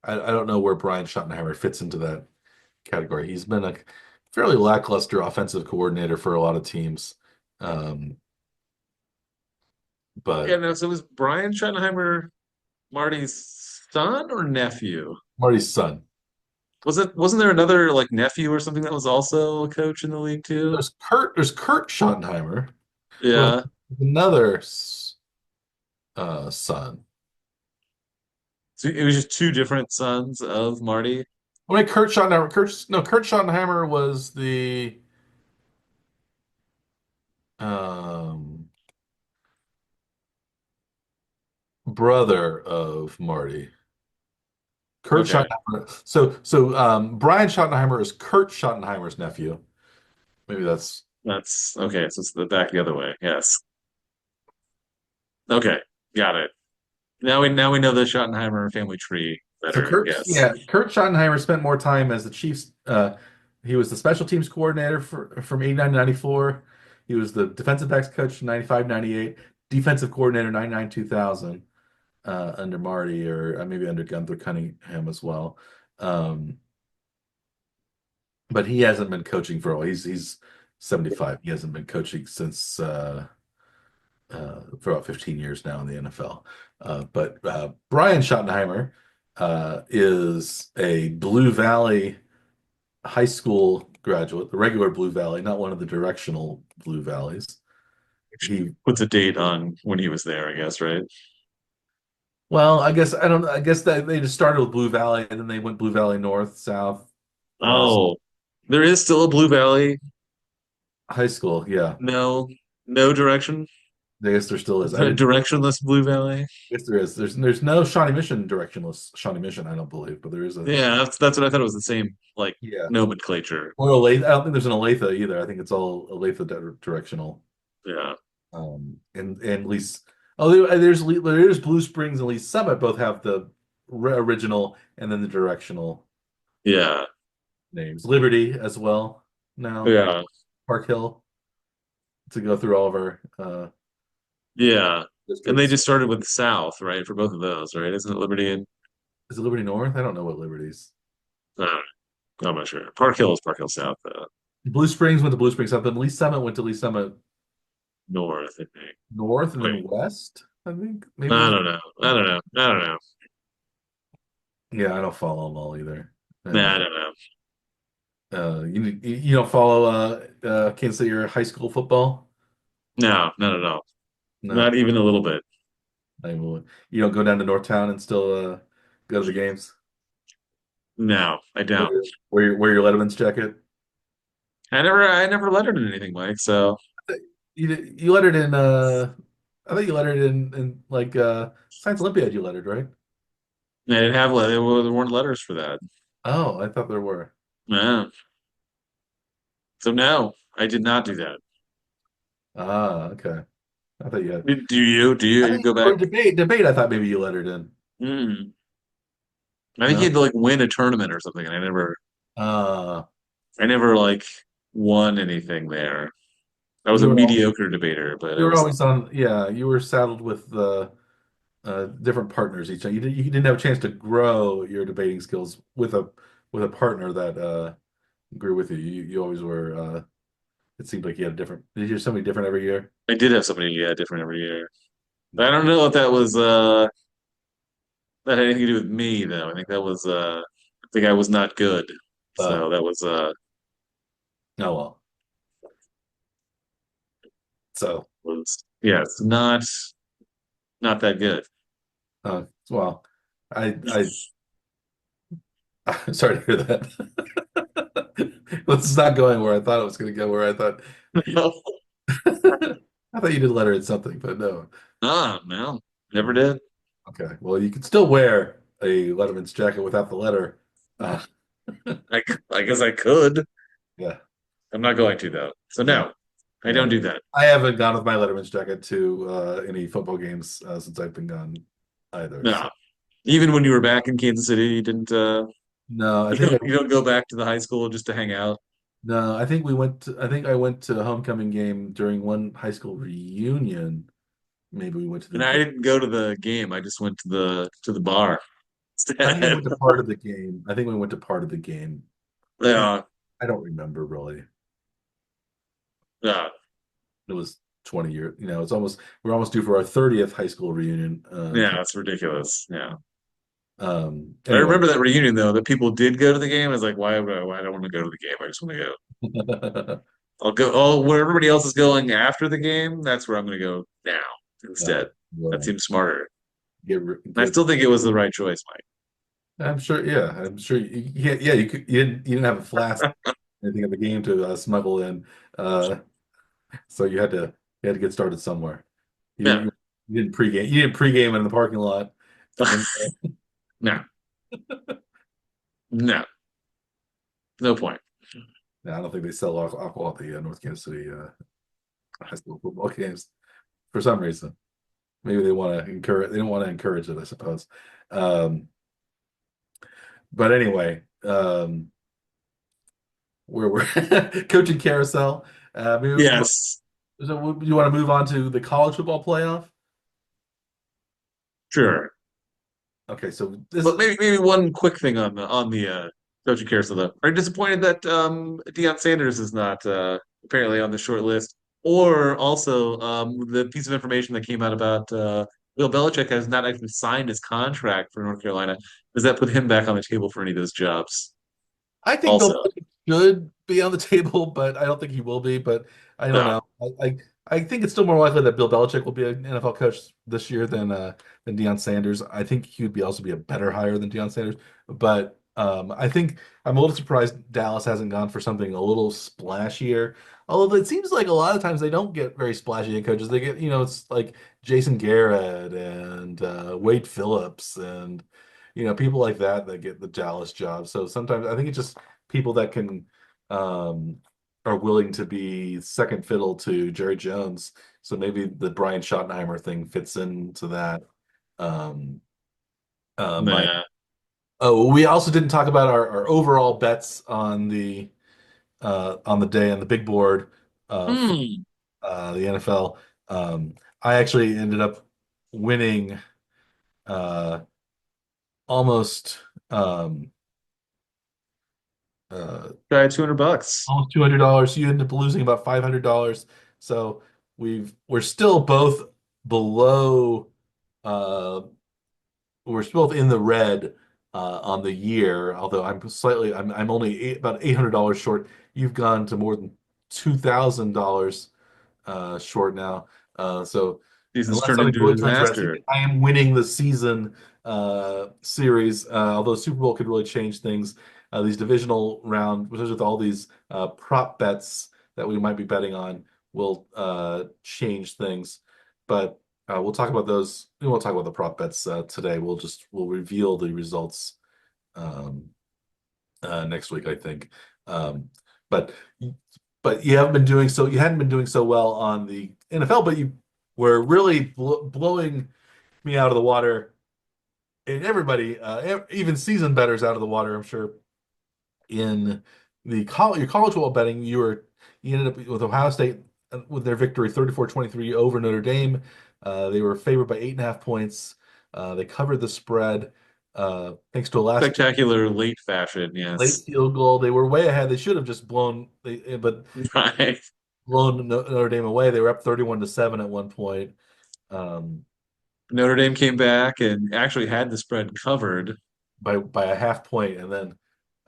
S2: I don't know where Brian Schottenheimer fits into that category. He's been a fairly lackluster offensive coordinator for a lot of teams. Um,
S1: Yeah,
S2: but
S1: no. So was Brian Schottenheimer Marty's son or nephew?
S2: Marty's son.
S1: Wasn't there another like nephew or something that was also a coach in the league too?
S2: There's Kurt Schottenheimer, who has
S1: Yeah.
S2: another son.
S1: So it was just two different sons of Marty.
S2: I mean, Kurt Schottenheimer was the um, brother of Marty. Kurt
S1: Okay.
S2: Schottenheimer. Brian Schottenheimer is Kurt Schottenheimer's nephew. Maybe that's
S1: That's okay. So it's the back the other way. Yes. Okay. Got it. Now we know the Schottenheimer family tree
S2: so
S1: better.
S2: Kurt.
S1: Yes.
S2: Yeah, Kurt Schottenheimer spent more time as the Chiefs. He was the special teams coordinator from 89 to 94. He was the defensive backs coach from 95 98, defensive coordinator 99 2000 under Marty, or maybe under Gunther Cunningham as well. Um, but he hasn't been coaching for a while. He's 75. He hasn't been coaching since for about 15 years now in the NFL. But Brian Schottenheimer is a Blue Valley high school graduate, the regular Blue Valley, not one of the directional Blue Valleys. He,
S1: Puts a date on when he was there, I guess, right?
S2: well, I guess I don't. I guess that they just started with Blue Valley, and then they went Blue Valley North, South, West,
S1: Oh, there is still a Blue Valley.
S2: high school. Yeah,
S1: No, no direction.
S2: I guess there still is. I didn't.
S1: Directionless Blue Valley.
S2: I guess there is. There's no Shawnee Mission directionless Shawnee Mission. I don't believe, but there is a.
S1: Yeah, that's what I thought it was the same like
S2: Yeah.
S1: nomenclature.
S2: Or Olathe. I don't think there's an Olathe either. I think it's all Olathe directional.
S1: Yeah.
S2: And at least there's Blue Springs and Lee Summit both have the original and then the directional
S1: Yeah.
S2: names. Liberty as well now.
S1: Yeah.
S2: Park Hill to go through all of our
S1: Yeah. And they
S2: districts.
S1: just started with the South, right? For both of those, right? Isn't it Liberty and
S2: Is it Liberty North? I don't know what Liberty's.
S1: I don't know. I'm not sure. Park Hill is Park Hill South,
S2: Blue Springs went to Blue Springs South, then Lee Summit went to Lee Summit
S1: North, I think.
S2: North, and then
S1: Wait,
S2: West. I think maybe
S1: I
S2: there's.
S1: don't know. I don't know. I don't know.
S2: Yeah, I don't follow them all either.
S1: Nah, I
S2: And
S1: don't know.
S2: you don't follow Kansas City or high school football?
S1: No, not at all. Not
S2: No.
S1: even a little bit.
S2: You don't go down to Northtown and still go to the games?
S1: No, I
S2: Wear
S1: don't.
S2: your wear your Letterman's jacket?
S1: I never lettered in anything, Mike. So
S2: You lettered in I think you lettered in like Science Olympiad you lettered, right?
S1: I didn't have there weren't letters for that.
S2: Oh, I thought there were.
S1: No. So no, I did not do that.
S2: Okay. I thought you had.
S1: Do
S2: I
S1: you
S2: think
S1: go
S2: for
S1: back?
S2: debate. I thought maybe you let her in.
S1: Hmm. I think you
S2: No.
S1: had to like win a tournament or something, and
S2: Uh,
S1: I never like won anything there. I was
S2: you
S1: a
S2: were always
S1: mediocre debater, but
S2: you
S1: I
S2: were
S1: was
S2: always on. Yeah, you were saddled with the different partners each time. You didn't have a chance to grow your debating skills with a partner that grew with you. You always were. It seemed like you had a different. Did you have somebody different every year?
S1: I did have somebody different every year. But I
S2: Okay.
S1: don't know if that had anything to do with me though. I think that was I think I was not good.
S2: Oh,
S1: So that was
S2: oh well. So,
S1: yeah, it's not that good.
S2: well, I I'm sorry to hear that. This is not going where I thought it was going to go. Where I thought, I thought you did let her in something, but no.
S1: Ah, no, never did.
S2: Okay, well, you can still wear a Letterman's jacket without the letter. Uh,
S1: I guess I could.
S2: yeah,
S1: I'm not going to though. So
S2: no,
S1: no, I
S2: yeah.
S1: don't do that.
S2: I haven't gone with my Letterman's jacket to any football games since I've been gone either. So
S1: No. Even when you were back in Kansas City, you didn't
S2: no, I think I
S1: you don't go back to the high school just to hang out.
S2: no, I think we went to, I think I went to a homecoming game during one high school reunion. Maybe we went to the
S1: And I
S2: game.
S1: didn't go to the game. I just went to the bar
S2: I think I
S1: instead.
S2: went to part of the game. I think we went to part of the game. I
S1: Yeah,
S2: I don't remember really.
S1: yeah,
S2: It was 20 years. We're almost due for our 30th high school reunion.
S1: yeah. That's ridiculous. Yeah. I
S2: Anyway.
S1: remember that reunion though, that people did go to the game. I was like, why I don't want to go to the game. I just want to go. I'll go where everybody else is going after the game, that's where I'm gonna go now instead. That
S2: Well,
S1: seems smarter. And I
S2: get
S1: still think it was the right choice,
S2: I'm sure, yeah, I'm sure yeah, you didn't have a flask or anything at the game to smuggle in. Uh, so you had to get started somewhere.
S1: Mike.
S2: You didn't pregame in the parking lot
S1: Yeah.
S2: and then
S1: No, no, no point.
S2: no, I don't think they sell alcohol at the North Kansas City high school football games for some reason. Maybe they don't want to encourage it, I suppose. Um, but anyway, where we're coaching carousel. Maybe
S1: Yes,
S2: so you want to move on to the college football playoff?
S1: sure.
S2: Okay, so this
S1: But maybe one quick thing on the coaching carousel though. Are you disappointed that Deion Sanders is not apparently on the short list? Or also the piece of information that came out about Bill Belichick has not actually signed his contract for North Carolina. Does that put him back on the table for any of those jobs?
S2: I think Bill
S1: Also,
S2: Belichick should be on the table, but I don't think he will be. But I don't
S1: no.
S2: know. I think it's still more likely that Bill Belichick will be an NFL coach this year than Deion Sanders. I think he would be also be a better hire than Deion Sanders. But I think I'm a little surprised Dallas hasn't gone for something a little splashier. Although it seems like a lot of times they don't get very splashy head coaches. They get, it's like Jason Garrett and Wade Phillips and people like that get the Dallas job. So sometimes I think it's just people that can um, are willing to be second fiddle to Jerry Jones. So maybe the Brian Schottenheimer thing fits into that. Um, my
S1: Nah.
S2: Oh, we also didn't talk about our overall bets on the day on the big board for
S1: Hmm.
S2: the NFL. Um, I actually ended up winning uh, almost um, uh,
S1: Guy, $200.
S2: almost $200. You end up losing about $500. So we're still both below uh we're both in the red on the year, although I'm only about $800 short. You've gone to more than $2,000 short now. So
S1: Season's
S2: unless
S1: turned
S2: something
S1: into a
S2: really turns around,
S1: disaster.
S2: I am winning the season series. Although Super Bowl could really change things. These divisional round, with all these prop bets that we might be betting on, will change things. But we'll talk about those. We won't talk about the prop bets today. We'll reveal the results um, next week, I think. Um, but but you haven't been doing so. You hadn't been doing so well on the NFL, but you were really blowing me out of the water, and everybody, even seasoned bettors, out of the water. I'm sure in your college football betting, you ended up with Ohio State with their victory 34-23 over Notre Dame. They were favored by 8.5 points. They covered the spread thanks to a last
S1: Spectacular late fashion,
S2: late
S1: yes.
S2: field goal. They were way ahead. They should have just but
S1: Right.
S2: blown Notre Dame away. They were up 31-7 at one point. Um,
S1: Notre Dame came back and actually had the spread covered.
S2: by a half point, and then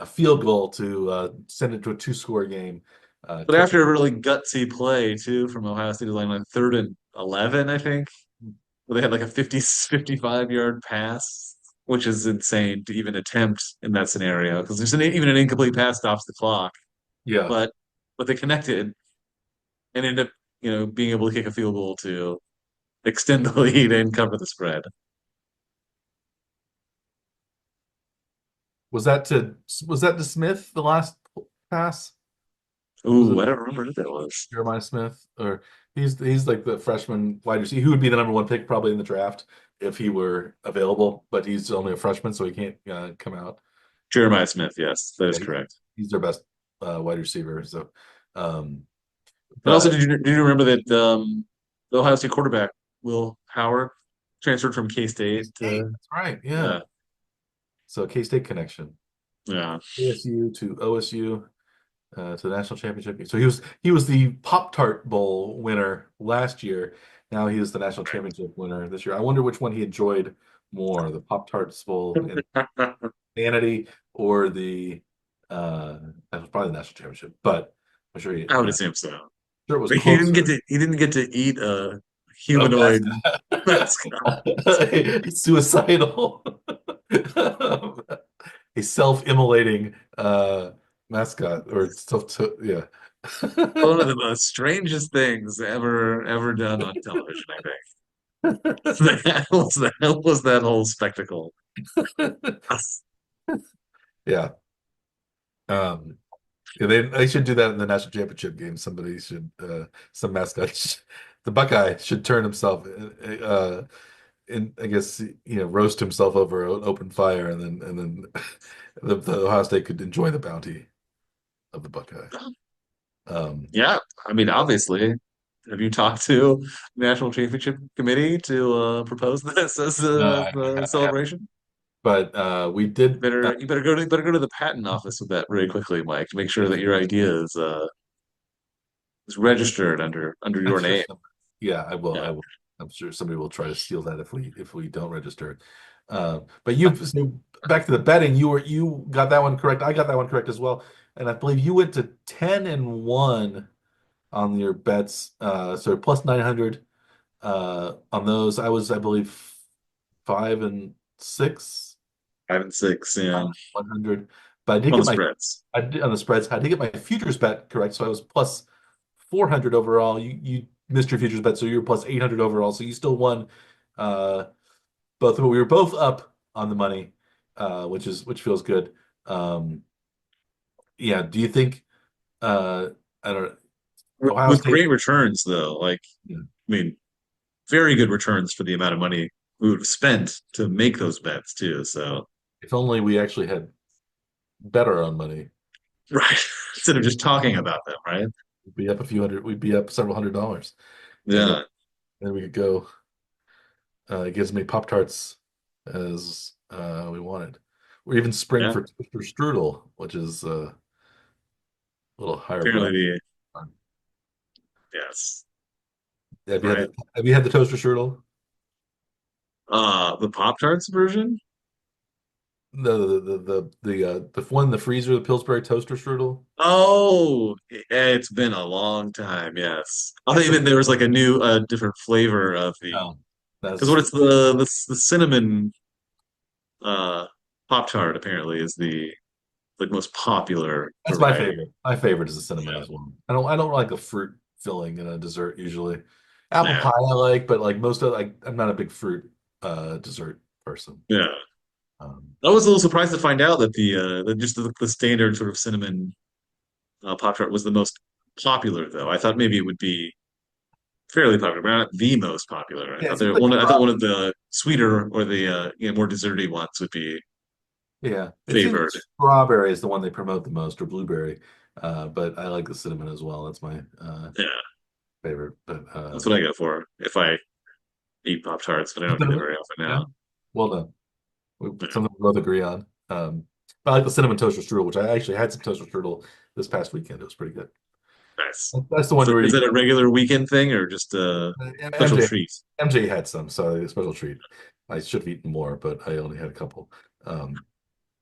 S2: a field goal to send it to a two-score game.
S1: But
S2: Kept
S1: after a really gutsy play too from Ohio State line, like 3rd and 11, I think, where they had like a 55-yard pass, which is insane to even attempt in that scenario because even an incomplete pass stops the clock.
S2: yeah.
S1: But they connected and ended up, being able to kick a field goal to extend the lead and cover the spread.
S2: Was that to Smith the last pass? Was
S1: Ooh,
S2: it
S1: I don't remember who that was.
S2: Jeremiah Smith, or he's like the freshman wide receiver who would be the number one pick probably in the draft if he were available, but he's only a freshman, so he can't come out.
S1: Jeremiah Smith, yes, that is
S2: Yeah,
S1: correct.
S2: he's their best wide receiver. So, um,
S1: And also,
S2: but
S1: did you remember that the Ohio State quarterback Will Howard transferred from K-State
S2: K-State,
S1: to
S2: that's right, yeah.
S1: yeah,
S2: So K-State connection,
S1: yeah.
S2: ASU to OSU. To the national championship game. So he was the Pop-Tart Bowl winner last year. Now he is the national championship winner this year. I wonder which one he enjoyed more, the Pop-Tarts Bowl in Vanity or the that was probably the national championship. But I'm sure
S1: I would assume so.
S2: sure it was
S1: But
S2: closer.
S1: he didn't get to eat a
S2: A
S1: humanoid
S2: mascot.
S1: mascot.
S2: Suicidal. A self-immolating mascot or self yeah.
S1: One of the most strangest things ever done on television, I think. That whole spectacle.
S2: Yeah. Um, yeah, they should do that in the national championship game. Somebody should, some mascot, the Buckeye should turn himself, and I guess roast himself over an open fire, and then the Ohio State could enjoy the bounty of the Buckeye. Um,
S1: Yeah, I mean, obviously, have you talked to the National Championship Committee to propose this as
S2: no,
S1: the
S2: I haven't,
S1: celebration?
S2: but we did.
S1: You better go to the patent office with that very quickly, Mike, to make sure that your idea is registered under
S2: I'm
S1: your
S2: sure
S1: name.
S2: some, yeah, I will.
S1: Yeah.
S2: I will. I'm sure somebody will try to steal that if we don't register it. But you so back to the betting. You got that one correct. I got that one correct as well. And I believe you went to 10-1 on your bets. So plus 900 on those. I was, I believe, 5-6
S1: 5 and 6, yeah,
S2: 100. But I did
S1: on the
S2: get my
S1: spreads.
S2: I did on the spreads. I did get my futures bet correct. So I was plus 400 overall. You missed your futures bet, so you were plus 800 overall. So you still won uh, both. We were both up on the money, which feels good. Um, yeah. Do you think? I don't know. Ohio
S1: With
S2: State.
S1: great returns, though, like,
S2: Yeah,
S1: I mean, very good returns for the amount of money we would have spent to make those bets too. So,
S2: if only we actually had bet our own money.
S1: right, instead of just talking about them, right?
S2: We'd be up a few hundred. We'd be up several $100s, and
S1: Yeah,
S2: then we could go. It gives me Pop Tarts as we wanted, or even spring
S1: yeah.
S2: for strudel, which is a little higher
S1: Apparently,
S2: bracket.
S1: yes,
S2: Have you had
S1: right.
S2: the toaster strudel?
S1: The Pop Tarts version.
S2: The one in the freezer, the Pillsbury toaster strudel.
S1: Oh, it's been a long time. Yes, I thought
S2: That's a
S1: even there was like a new, different flavor of the
S2: no.
S1: because
S2: That's
S1: what it's the cinnamon Pop Tart apparently is the like most popular
S2: that's my
S1: variety.
S2: favorite. My favorite is the cinnamon
S1: Yeah,
S2: as well. I don't like a fruit filling in a dessert usually. Apple
S1: yeah,
S2: pie I like, but like most of like I'm not a big fruit dessert person.
S1: yeah.
S2: Um,
S1: I was a little surprised to find out that the just the standard sort of cinnamon Pop Tart was the most popular though. I thought maybe it would be fairly popular, but not the most popular.
S2: Yeah, it seems like
S1: I thought one of the sweeter or the more desserty ones would be
S2: yeah, it seems like
S1: favored.
S2: strawberry is the one they promote the most, or blueberry. But I like the cinnamon as well. That's my
S1: Yeah,
S2: favorite. But
S1: that's what I go for if I eat Pop Tarts, but I don't do that
S2: cinnamon,
S1: very often
S2: yeah,
S1: now.
S2: well done.
S1: Yeah.
S2: Something we both agree on. I like the cinnamon toaster strudel, which I actually had some toaster strudel this past weekend. It was pretty good.
S1: Nice.
S2: That's the one where
S1: Is
S2: you
S1: that a regular weekend thing or just a special
S2: MJ
S1: treat?
S2: MJ had some, so a special treat. I should have eaten more, but I only had a couple.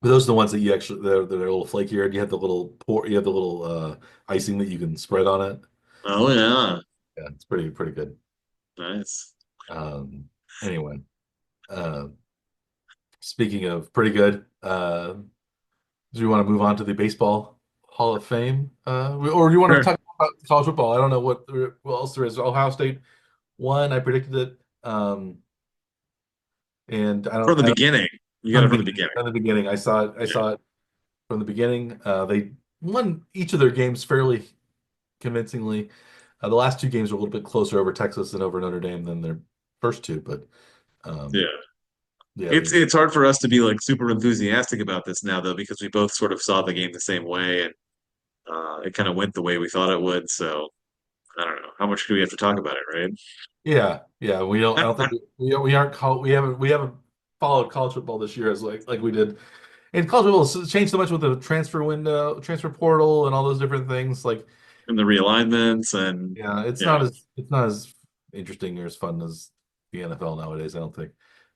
S2: But those are the ones that you actually they're a little flakier, and you have the little icing that you can spread on it.
S1: Oh yeah,
S2: Yeah, it's pretty good.
S1: nice.
S2: Um, anyway, uh, speaking of pretty good, do you want to move on to the baseball Hall of Fame, or do you want to
S1: Sure.
S2: talk about college football? I don't know what else there is. Ohio State won. I predicted it. And
S1: From the
S2: I don't
S1: beginning, you got it from the beginning.
S2: from the beginning. I
S1: Yeah,
S2: saw it from the beginning. They won each of their games fairly convincingly. The last two games were a little bit closer over Texas and over Notre Dame than their first two, but um,
S1: yeah.
S2: yeah,
S1: It's hard for us to be like super enthusiastic about this now though because we both sort of saw the game the same way and it kind of went the way we thought it would. So I don't know how much do we have to talk about it,
S2: yeah. We don't. I
S1: right?
S2: don't think we aren't we haven't followed college football this year as like we did. And college football has changed so much with the transfer window, transfer portal, and all those different things. Like
S1: And the realignments and
S2: yeah,
S1: yeah.
S2: it's not as interesting or as fun as the NFL nowadays, I don't think.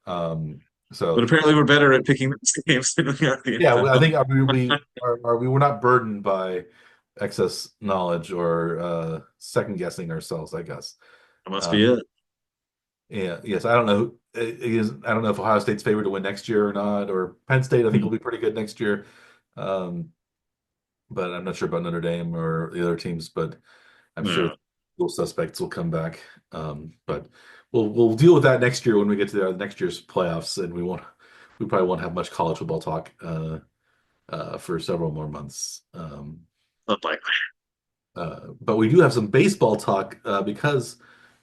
S2: Um,
S1: But
S2: so
S1: apparently we're better at picking those games than we are the
S2: yeah, I
S1: NFL.
S2: think we were not burdened by excess knowledge or second guessing ourselves, I guess.
S1: That must be
S2: Um,
S1: it.
S2: yeah, yes, I don't know. I don't know if Ohio State's favored to win next year or not, or Penn State I think will be pretty good next year. Um, but I'm not sure about Notre Dame or the other teams, but I'm sure
S1: Yeah,
S2: those suspects will come back. But we'll deal with that next year when we get to next year's playoffs, and we probably won't have much college football talk for several more months.
S1: unlikely.
S2: But we do have some baseball talk because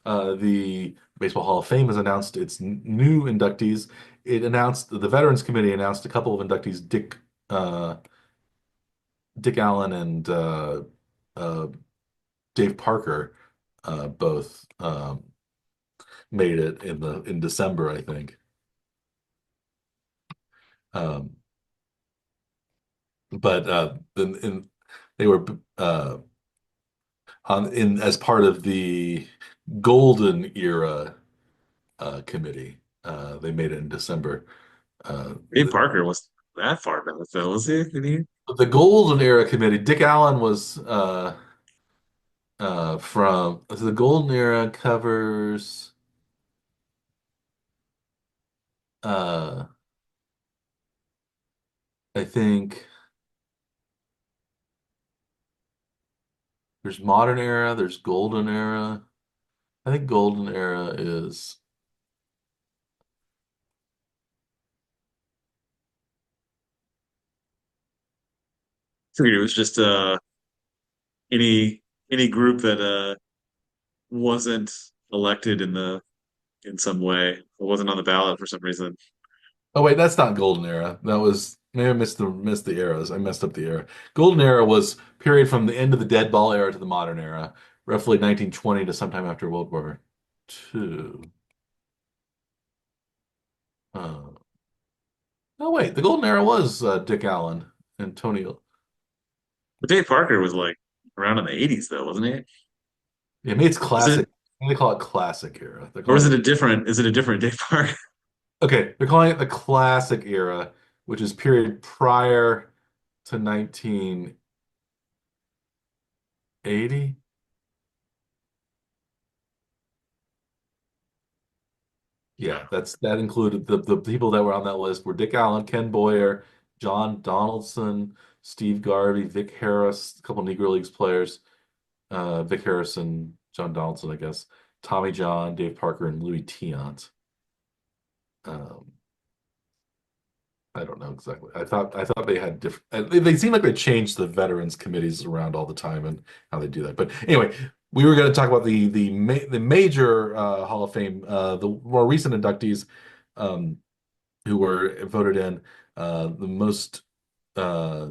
S2: the Baseball Hall of Fame has announced its new inductees. It announced the Veterans Committee announced a couple of inductees, Dick Allen and uh, Dave Parker, both made it in December, I think. Um, but they were on in as part of the Golden Era committee. They made it in December.
S1: Dave Parker was that far back though, was he? Did he?
S2: The Golden Era committee. Dick Allen was from so the Golden Era covers uh, I think there's Modern Era, there's Golden Era. I think Golden Era is
S1: Figured it was just any any group that wasn't elected in some way, or wasn't on the ballot for some reason.
S2: oh wait, that's not Golden Era. That was maybe I missed the eras. I messed up the era. Golden Era was period from the end of the dead ball era to the modern era, roughly 1920 to sometime after World War II. Uh, oh wait, the Golden Era was Dick Allen and Tony.
S1: But Dave Parker was like around in the 80s though, wasn't he?
S2: Yeah, maybe it's
S1: Was it
S2: classic. They call it classic era. They're
S1: or
S2: calling it
S1: is it a different Dave Parker?
S2: okay. They're calling it the classic era, which is period prior to 1980. Yeah, that included the people that were on that list were Dick Allen, Ken Boyer, John Donaldson, Steve Garvey, Vic Harris, a couple Negro Leagues players, Vic Harris and John Donaldson, I guess, Tommy John, Dave Parker, and Louis Tiant. Um, I don't know exactly. I thought they had different. They seem like they changed the veterans committees around all the time and how they do that. But anyway, we were going to talk about the major Hall of Fame, the more recent inductees who were voted in. The most uh,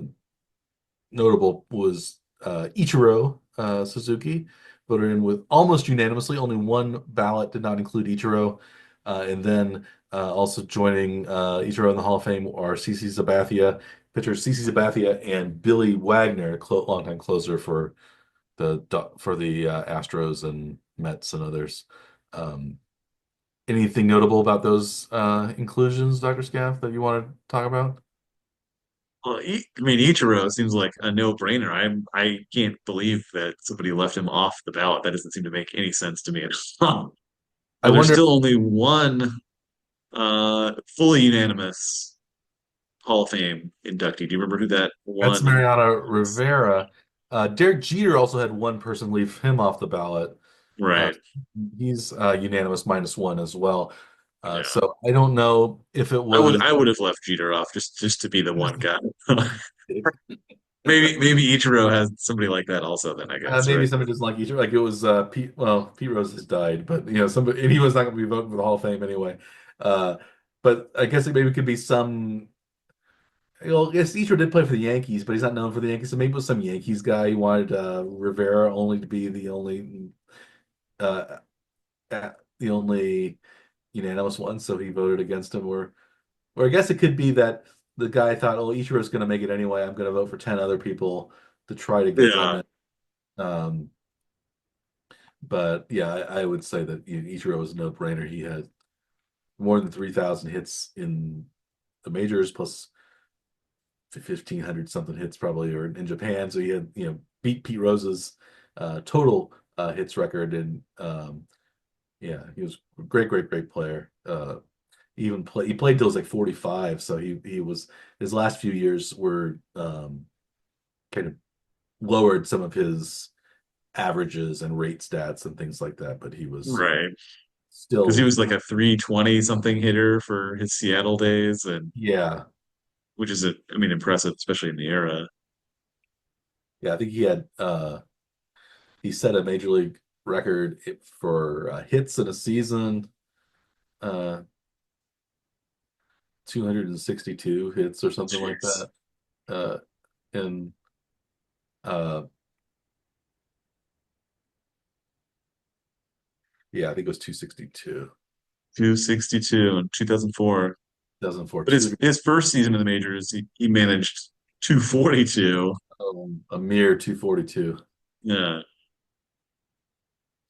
S2: notable was Ichiro Suzuki, voted in with almost unanimously. Only one ballot did not include Ichiro. And then also joining Ichiro in the Hall of Fame are CC Sabathia, pitcher CC Sabathia, and Billy Wagner, longtime closer for the Astros and Mets and others. Um, Anything notable about those inclusions, Dr. Scaff, that you want to talk about?
S1: Well, I mean, Ichiro seems like a no-brainer. I can't believe that somebody left him off the ballot. That doesn't seem to make any sense to me at all.
S2: I
S1: There's
S2: wonder.
S1: still only one fully unanimous Hall of Fame inductee. Do you remember who that
S2: That's
S1: one
S2: Mariano
S1: was?
S2: Rivera. Derek Jeter also had one person leave him off the ballot. Uh,
S1: Right.
S2: he's unanimous -1 as well.
S1: Yeah.
S2: So I don't know if it
S1: I would
S2: was
S1: I would have left Jeter off just to be the one guy. Maybe Ichiro has somebody like that also then I guess,
S2: maybe
S1: right?
S2: somebody doesn't like each other. Like it was Pete. Well, Pete Rose has died, but somebody, and he was not going to be voting for the Hall of Fame anyway. Uh, but I guess it maybe could be some. Well, I guess Ichiro did play for the Yankees, but he's not known for the Yankees. So maybe it was some Yankees guy. He wanted Rivera only to be uh, the only unanimous one, so he voted against him. Or I guess it could be that the guy thought, "Oh, Ichiro's going to make it anyway. I'm going to vote for 10 other people to try to get them
S1: Yeah.
S2: in." Um, but yeah, I would say that Ichiro was a no-brainer. He had more than 3,000 hits in the majors, plus 1,500 something hits probably, or in Japan. So he had, beat Pete Rose's total hits record, and yeah, he was a great, great, great player. He played till he was like 45, so he was his last few years were kind of lowered some of his averages and rate stats and things like that, but he was
S1: Right. Because he
S2: still,
S1: was like a 320 something hitter for his Seattle days, and
S2: yeah,
S1: which is I mean, impressive, especially in the era.
S2: yeah. I think he set a major league record for hits in a season, uh 262 hits or something like
S1: Jeez.
S2: that. And uh yeah, I think it was 262.
S1: 262 in 2004.
S2: 2004,
S1: But his first season in the majors, he managed 242.
S2: a mere 242.
S1: Yeah.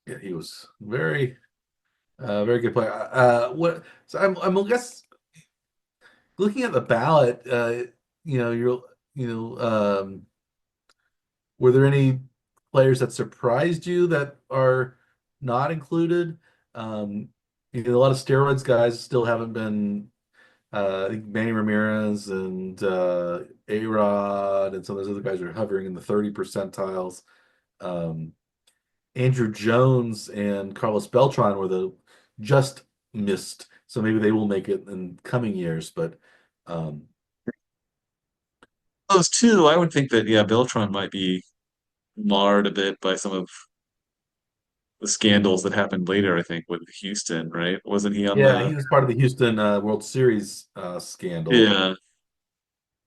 S2: Yeah, he was very good player. What? So I'm I guess looking at the ballot. You're you know were there any players that surprised you that are not included? Um, a lot of steroids guys still haven't been. I think Manny Ramirez and A-Rod and some of those other guys are hovering in the 30 percentiles. Um, Andrew Jones and Carlos Beltran were the just missed, so maybe they will make it in coming years. But um,
S1: Those two, I would think that, yeah, Beltron might be marred a bit by some of the scandals that happened later, I think, with Houston, right? Wasn't he on
S2: yeah,
S1: the.
S2: he was part of the Houston World Series scandal.
S1: Yeah.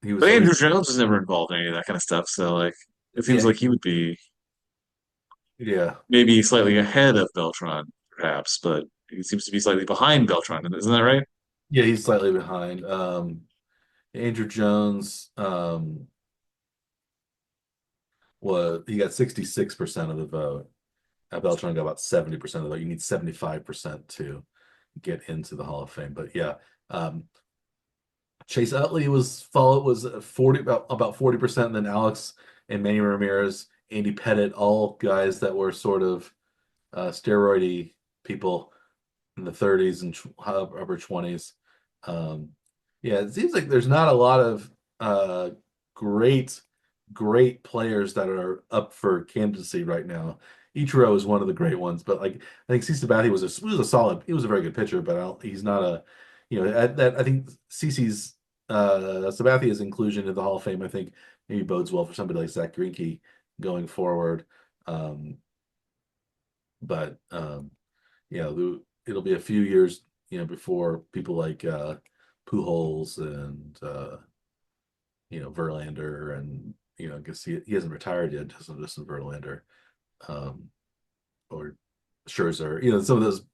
S2: He was
S1: But
S2: at
S1: Andrew
S2: least,
S1: Jones was never involved in any of that kind of stuff. So, like, it seems
S2: yeah,
S1: like he would be
S2: yeah,
S1: maybe slightly ahead of Beltron, perhaps, but he seems to be slightly behind Beltron. Isn't that right?
S2: yeah. He's slightly behind. Andrew Jones he got 66% of the vote. Beltran got about 70% of the vote. You need 75% to get into the Hall of Fame. But yeah, um, Chase Utley was 40 about 40%, and then Alex and Manny Ramirez, Andy Pettit, all guys that were sort of steroidy people in the 30s and upper 20s. Um, yeah, it seems like there's not a lot of uh, great, great players that are up for candidacy right now. Ichiro is one of the great ones, but like I think CeCe Sabathia was a solid. He was a very good pitcher, but he's not a, that I think CeCe's. Sabathia's inclusion in the Hall of Fame, I think, maybe bodes well for somebody like Zach Greinke going forward. Um, but yeah, it'll be a few years, before people like Pujols and Verlander and I guess he hasn't retired yet, Justin Verlander, um, or Scherzer, some of those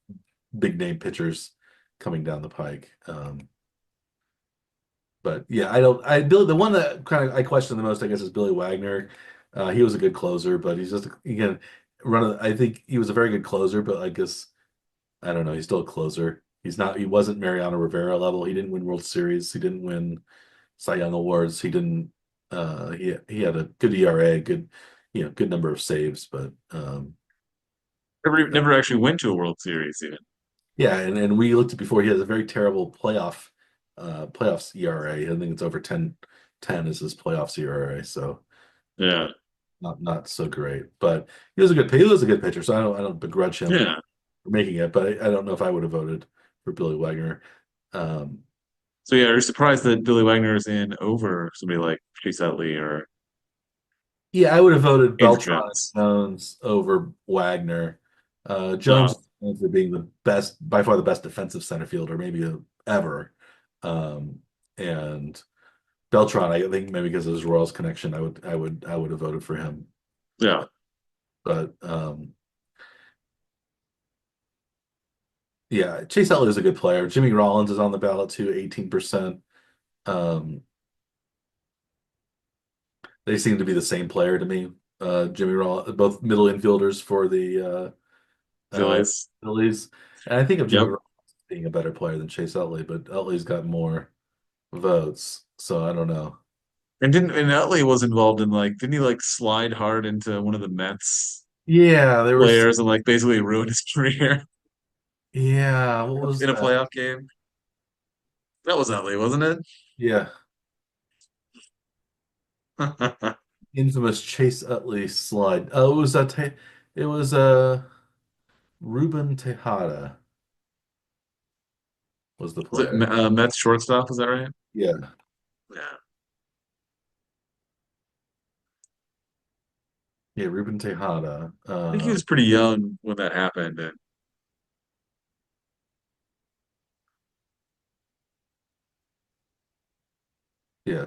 S2: big name pitchers coming down the pike. But yeah, I don't. Billy, the one that kind of I question the most, I guess, is Billy Wagner. He was a good closer, but he's just again I think he was a very good closer, but I guess I don't know. He's still a closer. He's not. He wasn't Mariano Rivera level. He didn't win World Series. He didn't win Cy Young awards. He didn't. He had a good ERA, good number of saves, but
S1: Never actually went to a World Series even.
S2: yeah, and we looked at before. He has a very terrible playoffs ERA. I think it's over 10 is his playoffs ERA. So
S1: Yeah,
S2: not so great. But he was a good pitcher. So I don't begrudge him
S1: yeah.
S2: for making it. But I don't know if I would have voted for Billy Wagner. Um,
S1: So yeah, are you surprised that Billy Wagner is in over somebody like Chase Utley or
S2: yeah, I would have voted
S1: Andrew
S2: Beltran and
S1: Jones?
S2: Jones over Wagner. Jones
S1: No,
S2: is known for being the best, by far the best defensive center fielder maybe ever. And Beltran, I think maybe because of his Royals connection, I would have voted for him.
S1: yeah.
S2: But yeah, Chase Utley is a good player. Jimmy Rollins is on the ballot too, 18%. Um, they seem to be the same player to me. Jimmy Rollins, both middle infielders for the
S1: Phillies.
S2: Phillies. And I think of Jimmy
S1: Yep.
S2: Rollins being a better player than Chase Utley, but Utley's got more votes, so I don't know.
S1: And Utley was involved in didn't he slide hard into one of the Mets
S2: Yeah, there was.
S1: players and basically ruin his career
S2: Yeah, what was
S1: in a
S2: that?
S1: playoff game? That was Utley, wasn't it?
S2: Yeah, infamous Chase Utley slide. Oh, it was Ruben Tejada was the
S1: Was it
S2: player.
S1: Mets shortstop? Is that right?
S2: Yeah,
S1: Yeah.
S2: yeah, Ruben Tejada.
S1: I think he was pretty young when that happened. And
S2: Yeah,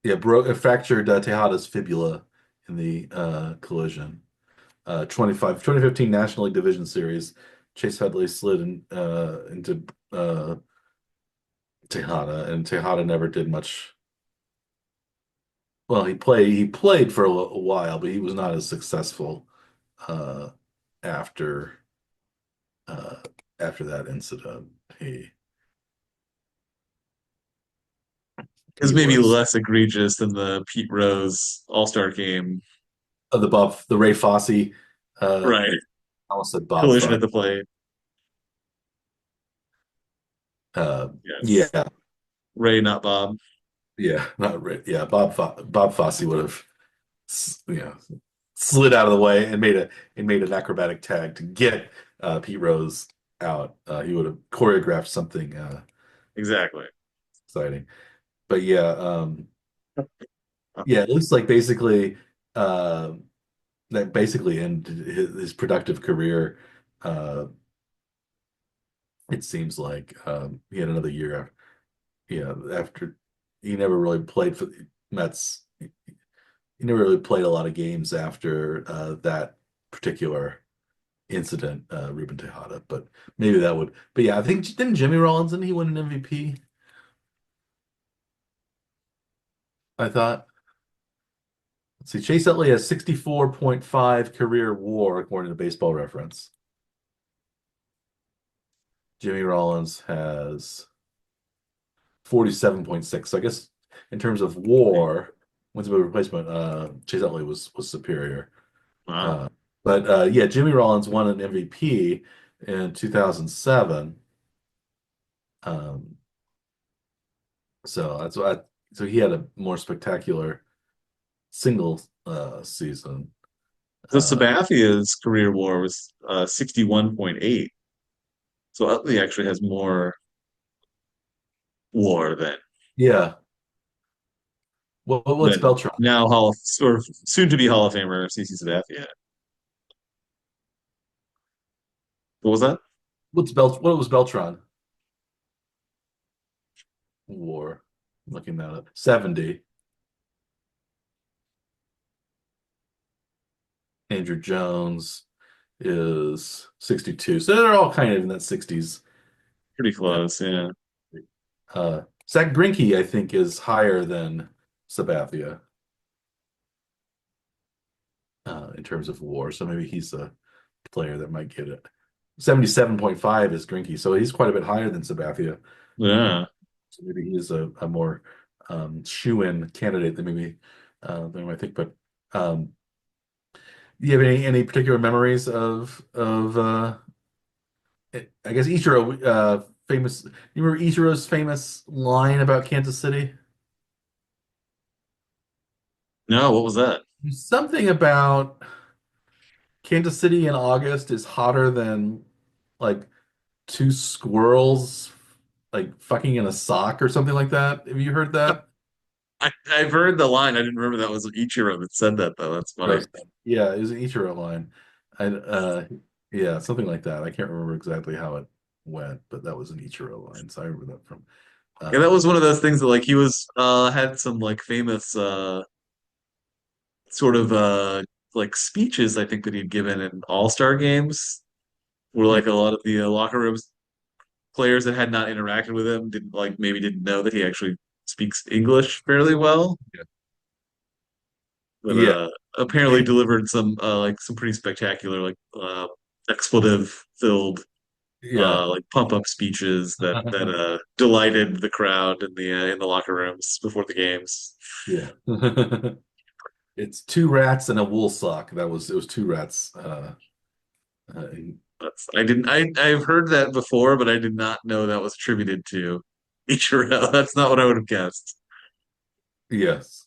S2: yeah, fractured Tejada's fibula in the collision. 2015 National League Division Series. Chase Utley slid into Tejada, and Tejada never did much. Well, he played for a while, but he was not as successful uh, after uh, after that incident. He
S1: it's
S2: he
S1: maybe
S2: was
S1: less egregious than the Pete Rose All-Star game.
S2: the Ray Fosse. I
S1: Right.
S2: almost said Bob
S1: Collision
S2: Fosse.
S1: at the plate.
S2: Uh,
S1: Yes.
S2: yeah,
S1: Ray, not Bob.
S2: yeah, not Ray. Yeah, Bob Fosse would have slid out of the way and made an acrobatic tag to get Pete Rose out. He would have choreographed something
S1: Exactly.
S2: exciting. But yeah, yeah, it looks like uh, that basically ended his productive career. Uh, it seems like he had another year. Yeah, after he never really played for the Mets. He never really played a lot of games after that particular incident, Ruben Tejada. But maybe that would. But yeah, I think didn't Jimmy Rollins didn't he win an MVP? I thought. Let's see, Chase Utley has 64.5 career WAR according to Baseball Reference. Jimmy Rollins has 47.6. So I guess in terms of WAR, wins above replacement, Chase Utley was superior.
S1: Wow.
S2: Uh, but yeah, Jimmy Rollins won an MVP in 2007. Um, so that's what so he had a more spectacular single season.
S1: So
S2: Uh,
S1: Sabathia's career WAR was 61.8. So Utley actually has more war
S2: Yeah. What's
S1: than
S2: Beltron?
S1: now or soon to be Hall of Famer CC Sabathia. What was that?
S2: What was Beltron? War. Looking that up. 70. Andrew Jones is 62. So they're all kind of in that 60s.
S1: Pretty
S2: Uh,
S1: close, yeah.
S2: Zach Greinke, I think, is higher than Sabathia in terms of war. So maybe he's a player that might get it. 77.5 is Greinke, so he's quite a bit higher than Sabathia. Uh,
S1: Yeah.
S2: so maybe he is a more shoe-in candidate than I might think. But um, do you have any particular memories of I guess Ichiro famous? You remember Ichiro's famous line about Kansas City?
S1: No, what was that?
S2: Something about Kansas City in August is hotter than like two squirrels like fucking in a sock or something like that. Have you heard that?
S1: I've heard the line. I didn't remember that was Ichiro that said that though. That's funny.
S2: Gross. Yeah, it was an Ichiro line. I yeah, something like that. I can't remember exactly how it went, but that was an Ichiro line. So I remember that from
S1: Yeah, that
S2: uh
S1: was one of those things that like he was had some like famous sort of like speeches I think that he'd given in All-Star games where
S2: yeah,
S1: like a lot of the locker rooms players that had not interacted with him didn't like maybe didn't know that he actually speaks English fairly well, but
S2: yeah,
S1: apparently delivered some like some pretty spectacular like expletive filled
S2: yeah.
S1: like pump up speeches that delighted the crowd in the locker rooms before the games.
S2: Yeah. It's two rats and a wool sock. It was two rats. Uh,
S1: I didn't I've heard that before, but I did not know that was attributed to Ichiro. That's not what I would have guessed.
S2: yes.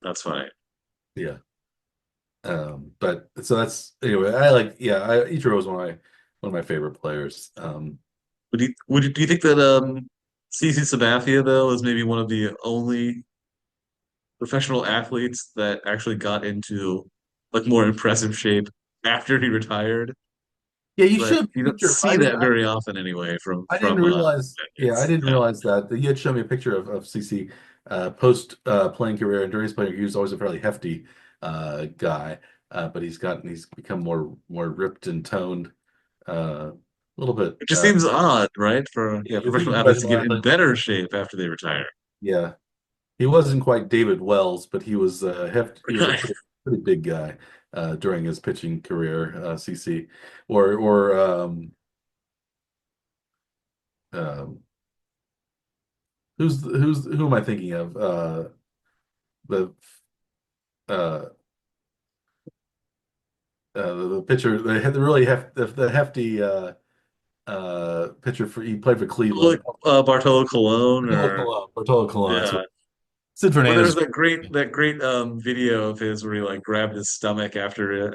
S1: That's funny.
S2: Yeah. But so that's anyway. I like yeah. Ichiro was one of my favorite players.
S1: Do you think that CC Sabathia though is maybe one of the only professional athletes that actually got into like more impressive shape after he retired?
S2: Yeah, you
S1: But
S2: showed me
S1: you
S2: a
S1: don't
S2: picture.
S1: see that very often anyway
S2: I didn't
S1: from
S2: realize. Yeah, I
S1: it's
S2: didn't
S1: yeah.
S2: realize that. You had shown me a picture of CC post playing career and during his playing. He was always a fairly hefty guy, but he's become more ripped and toned. A little bit.
S1: It just seems odd, right? For yeah,
S2: He's a
S1: professional athletes to
S2: professional
S1: get in
S2: athlete.
S1: better shape after they retire.
S2: Yeah, he wasn't quite David Wells, but he was a pretty big guy during his pitching career. CC, or um, who am I thinking of? The uh, the pitcher, the really the hefty pitcher for he played for
S1: Like
S2: Cleveland.
S1: Bartolo Colon or
S2: Bartolo Colon. That's what
S1: yeah.
S2: Sid
S1: Or there was
S2: Fernandez.
S1: that great video of his where he like grabbed his stomach after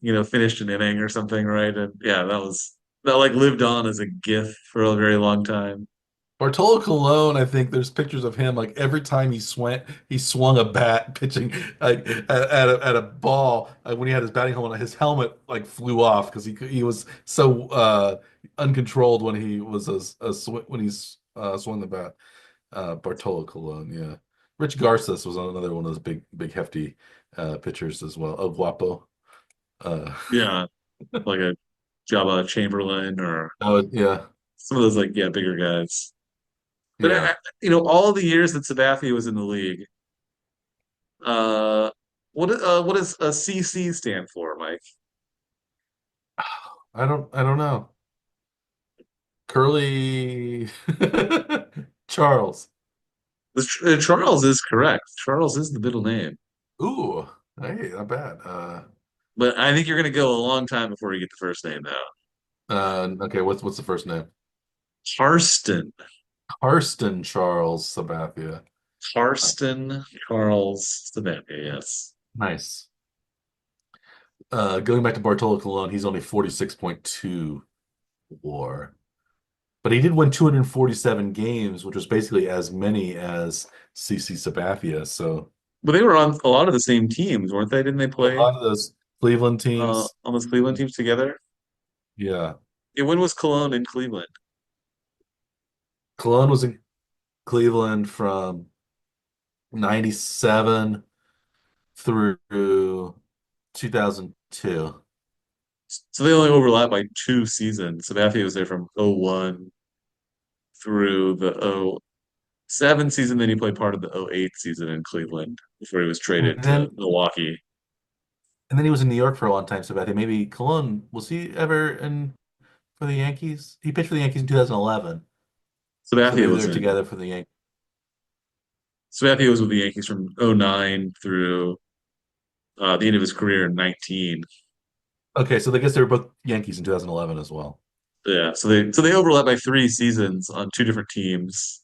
S1: he finished an inning or something, right? And yeah, that like lived on as a GIF for a very long time.
S2: Bartolo Colon, I think there's pictures of him like every time he swung a bat pitching like at a ball when he had his batting helmet, his helmet like flew off because he was so uncontrolled when he was when he's swung the bat. Bartolo Colon, yeah. Rich Garces was another one of those big hefty pitchers as well. Oh, Guapo. Uh,
S1: Yeah, like a Jabba Chamberlain or
S2: oh yeah,
S1: some of those like yeah bigger guys. But
S2: yeah.
S1: all the years that Sabathia was in the league, uh, what does a CC stand for, Mike?
S2: I don't know. Curly Charles.
S1: Charles is correct. Charles is the middle name.
S2: Ooh, hey, not bad.
S1: But I think you're going to go a long time before you get the first name, though.
S2: Okay, what's the first name?
S1: Harston.
S2: Karsten Charles Sabathia.
S1: Harston Charles Sabathia, yes.
S2: Nice. Going back to Bartolo Colon, he's only 46.2 WAR. But he did win 247 games, which was basically as many as CC Sabathia. So
S1: But they were on a lot of the same teams, weren't they? Didn't they
S2: a
S1: play
S2: lot of those Cleveland teams,
S1: on those Cleveland teams together?
S2: yeah.
S1: Yeah, when was Cologne in Cleveland?
S2: Cologne was in Cleveland from 97 through 2002.
S1: So they only overlap by 2 seasons. Sabathia was there from '01 through the '07 season, then he played part of the '08 season in Cleveland before he was traded
S2: And
S1: to
S2: then
S1: Milwaukee.
S2: and then he was in New York for a long time, Sabathia. Maybe Cologne, was he ever in for the Yankees? He pitched for the Yankees in 2011. So
S1: Sabathia
S2: maybe
S1: was
S2: they're
S1: in
S2: together for the Yankees.
S1: Sabathia was with the Yankees from '09 through the end of his career in 19.
S2: Okay, so I guess they were both Yankees in 2011 as well.
S1: Yeah, so they overlap by 3 seasons on two different teams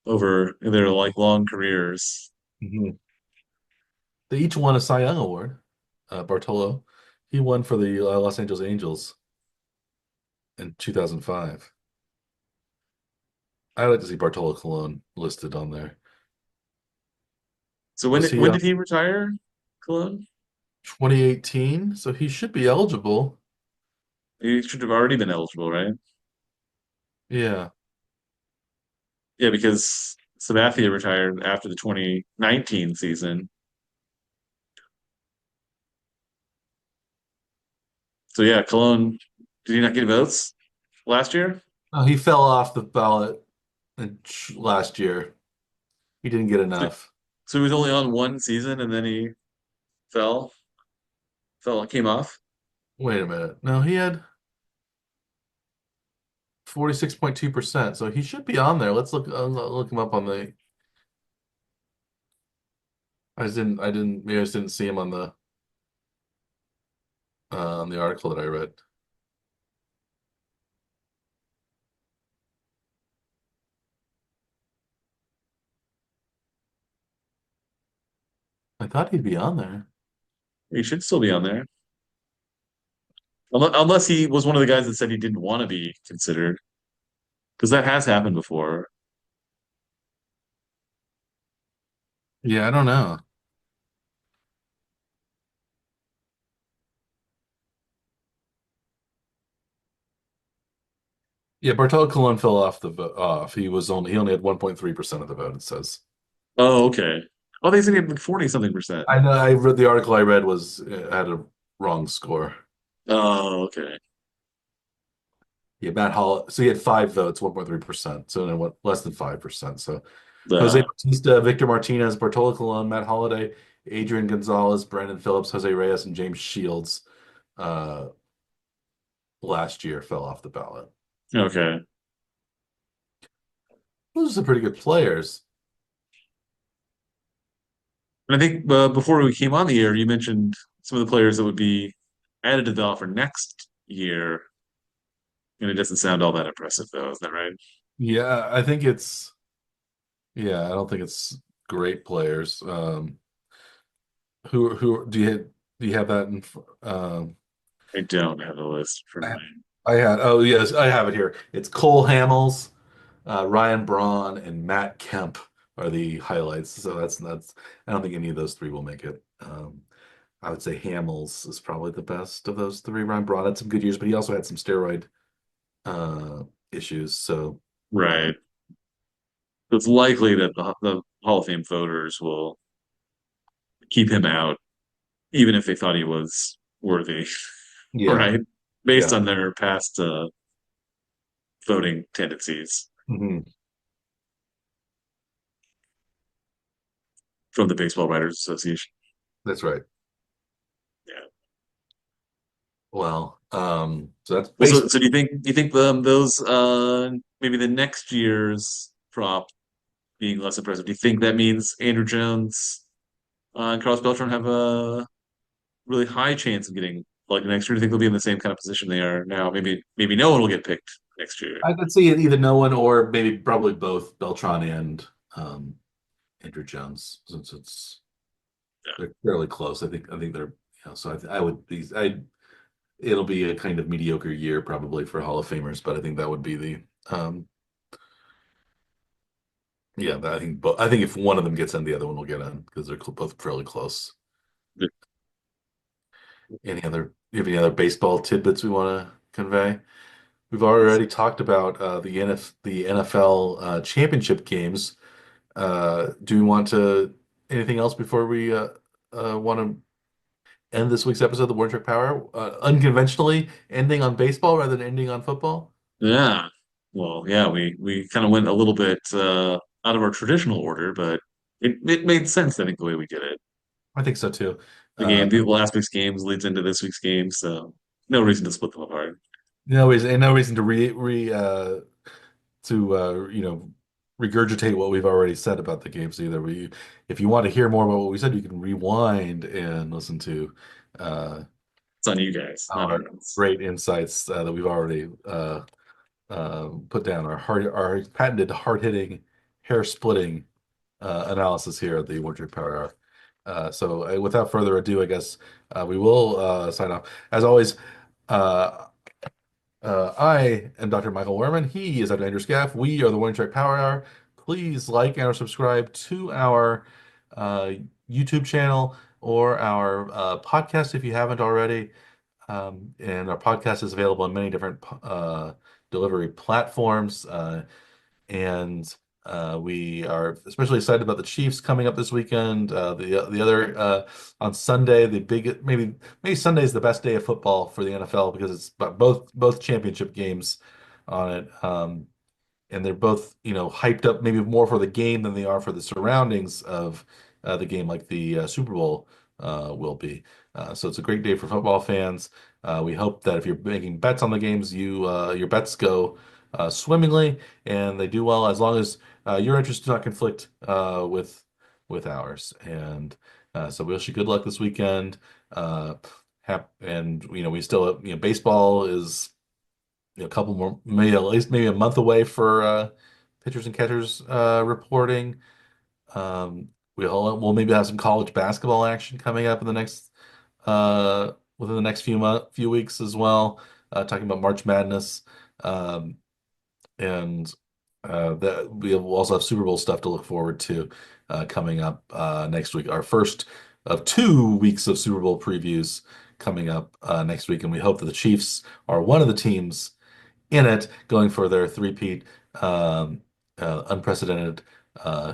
S1: over their like long careers.
S2: Mhm. They each won a Cy Young Award. Bartolo, he won for the Los Angeles Angels in 2005. I like to see Bartolo Colon listed on there.
S1: So when
S2: Was
S1: did,
S2: he
S1: when did he retire, Cologne?
S2: 2018? So he should be eligible.
S1: He should have already been eligible, right?
S2: Yeah.
S1: Yeah, because Sabathia retired after the 2019 season. So yeah, Cologne, did he not get votes last year?
S2: Oh, he fell off the ballot last year. He didn't get
S1: So,
S2: enough.
S1: so he was only on 1 season and then he fell, came off.
S2: Wait a minute. No, he had 46.2%. So he should be on there. Let's look him up on the maybe I just didn't see him on the article that I read. I thought he'd be on there.
S1: He should still be on there. Unless he was one of the guys that said he didn't want to be considered, because that has happened before.
S2: Yeah, I don't know. Yeah, Bartolo Colon fell off the off. He only had 1.3% of the vote, it says.
S1: Oh, okay. Oh, they said he had like 40 something percent.
S2: I know I read the article I read was had a wrong score.
S1: Oh, okay.
S2: Yeah, Matt Hall. So he had 5 votes, 1.3%. So then what less than 5%. So Jose
S1: Uh,
S2: Bautista, Victor Martinez, Bartolo Colon, Matt Holliday, Adrian Gonzalez, Brandon Phillips, Jose Reyes, and James Shields uh last year fell off the ballot.
S1: okay.
S2: Those are some pretty good players.
S1: And I think before we came on the air, you mentioned some of the players that would be added to the offer next year, and it doesn't sound all that impressive, though. Is that right?
S2: Yeah, I don't think it's great players. Who do you have that in
S1: I don't have a list for
S2: I
S1: mine.
S2: I had oh yes, I have it here. It's Cole Hamels, Ryan Braun, and Matt Kemp are the highlights. So that's I don't think any of those three will make it. I would say Hamels is probably the best of those three. Ryan Braun had some good years, but he also had some steroid uh issues. So
S1: Right. It's likely that the Hall of Fame voters will keep him out, even if they thought he was worthy,
S2: yeah,
S1: right? Based
S2: yeah.
S1: on their past voting tendencies
S2: Mhm.
S1: from the Baseball Writers Association.
S2: That's right.
S1: Yeah.
S2: Well, so that's
S1: Well, so
S2: baseball.
S1: do you think those maybe the next year's prop being less impressive? Do you think that means Andrew Jones and Carlos Beltran have a really high chance of getting like next year? Do you think they'll be in the same kind of position they are now? Maybe no one will get picked next year.
S2: I could see it either no one or maybe probably both Beltran and Andrew Jones, since
S1: Yeah.
S2: they're fairly close. I think they're So I would be I it'll be a kind of mediocre year probably for Hall of Famers, but I think that would be the yeah, I think if one of them gets in, the other one will get in because they're both fairly close. You have any other baseball tidbits we want to convey? We've already talked about the NFL championship games. Do we want to anything else before we want to end this week's episode of the Warren Truck Power? Unconventionally ending on baseball rather than ending on football?
S1: Yeah. Well, yeah, we kind of went a little bit out of our traditional order, but it made sense, I think, the way we did it.
S2: I think so too.
S1: The last week's games leads into this week's game, so no reason to split them apart.
S2: No reason to regurgitate what we've already said about the games either. If you want to hear more about what we said, you can rewind and listen to
S1: It's on you guys, not
S2: our
S1: on us.
S2: great insights that we've already put down. Our patented hard-hitting, hair-splitting analysis here at the Wardrobe Power Hour. Without further ado, I guess we will sign off. As always, uh, I am Dr. Michael Werman. He is Dr. Andrew Scaff. We are the One Track Power Hour. Please like and or subscribe to our uh, YouTube channel or our podcast if you haven't already. And our podcast is available on many different delivery platforms. And we are especially excited about the Chiefs coming up this weekend. The other on Sunday, the big maybe Sunday is the best day of football for the NFL because it's both championship games on it. And they're both hyped up maybe more for the game than they are for the surroundings of the game, like the Super Bowl will be. So it's a great day for football fans. We hope that if you're making bets on the games, your bets go swimmingly and they do well as long as your interests do not conflict with ours. And so we wish you good luck this weekend. And we still baseball is a couple more, maybe at least maybe a month away for pitchers and catchers reporting. We'll maybe have some college basketball action coming up in the next within the next few weeks as well. Talking about March Madness, and that we'll also have Super Bowl stuff to look forward to coming up next week. Our first of 2 weeks of Super Bowl previews coming up next week, and we hope that the Chiefs are one of the teams in it, going for their three-peat, unprecedented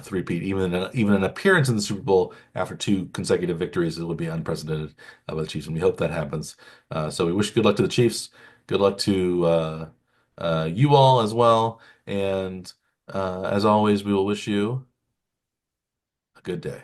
S2: three-peat. Even an appearance in the Super Bowl after two consecutive victories, it would be unprecedented by the Chiefs, and we hope that happens. So we wish good luck to the Chiefs. Good luck to you all as well. And as always, we will wish you a good day.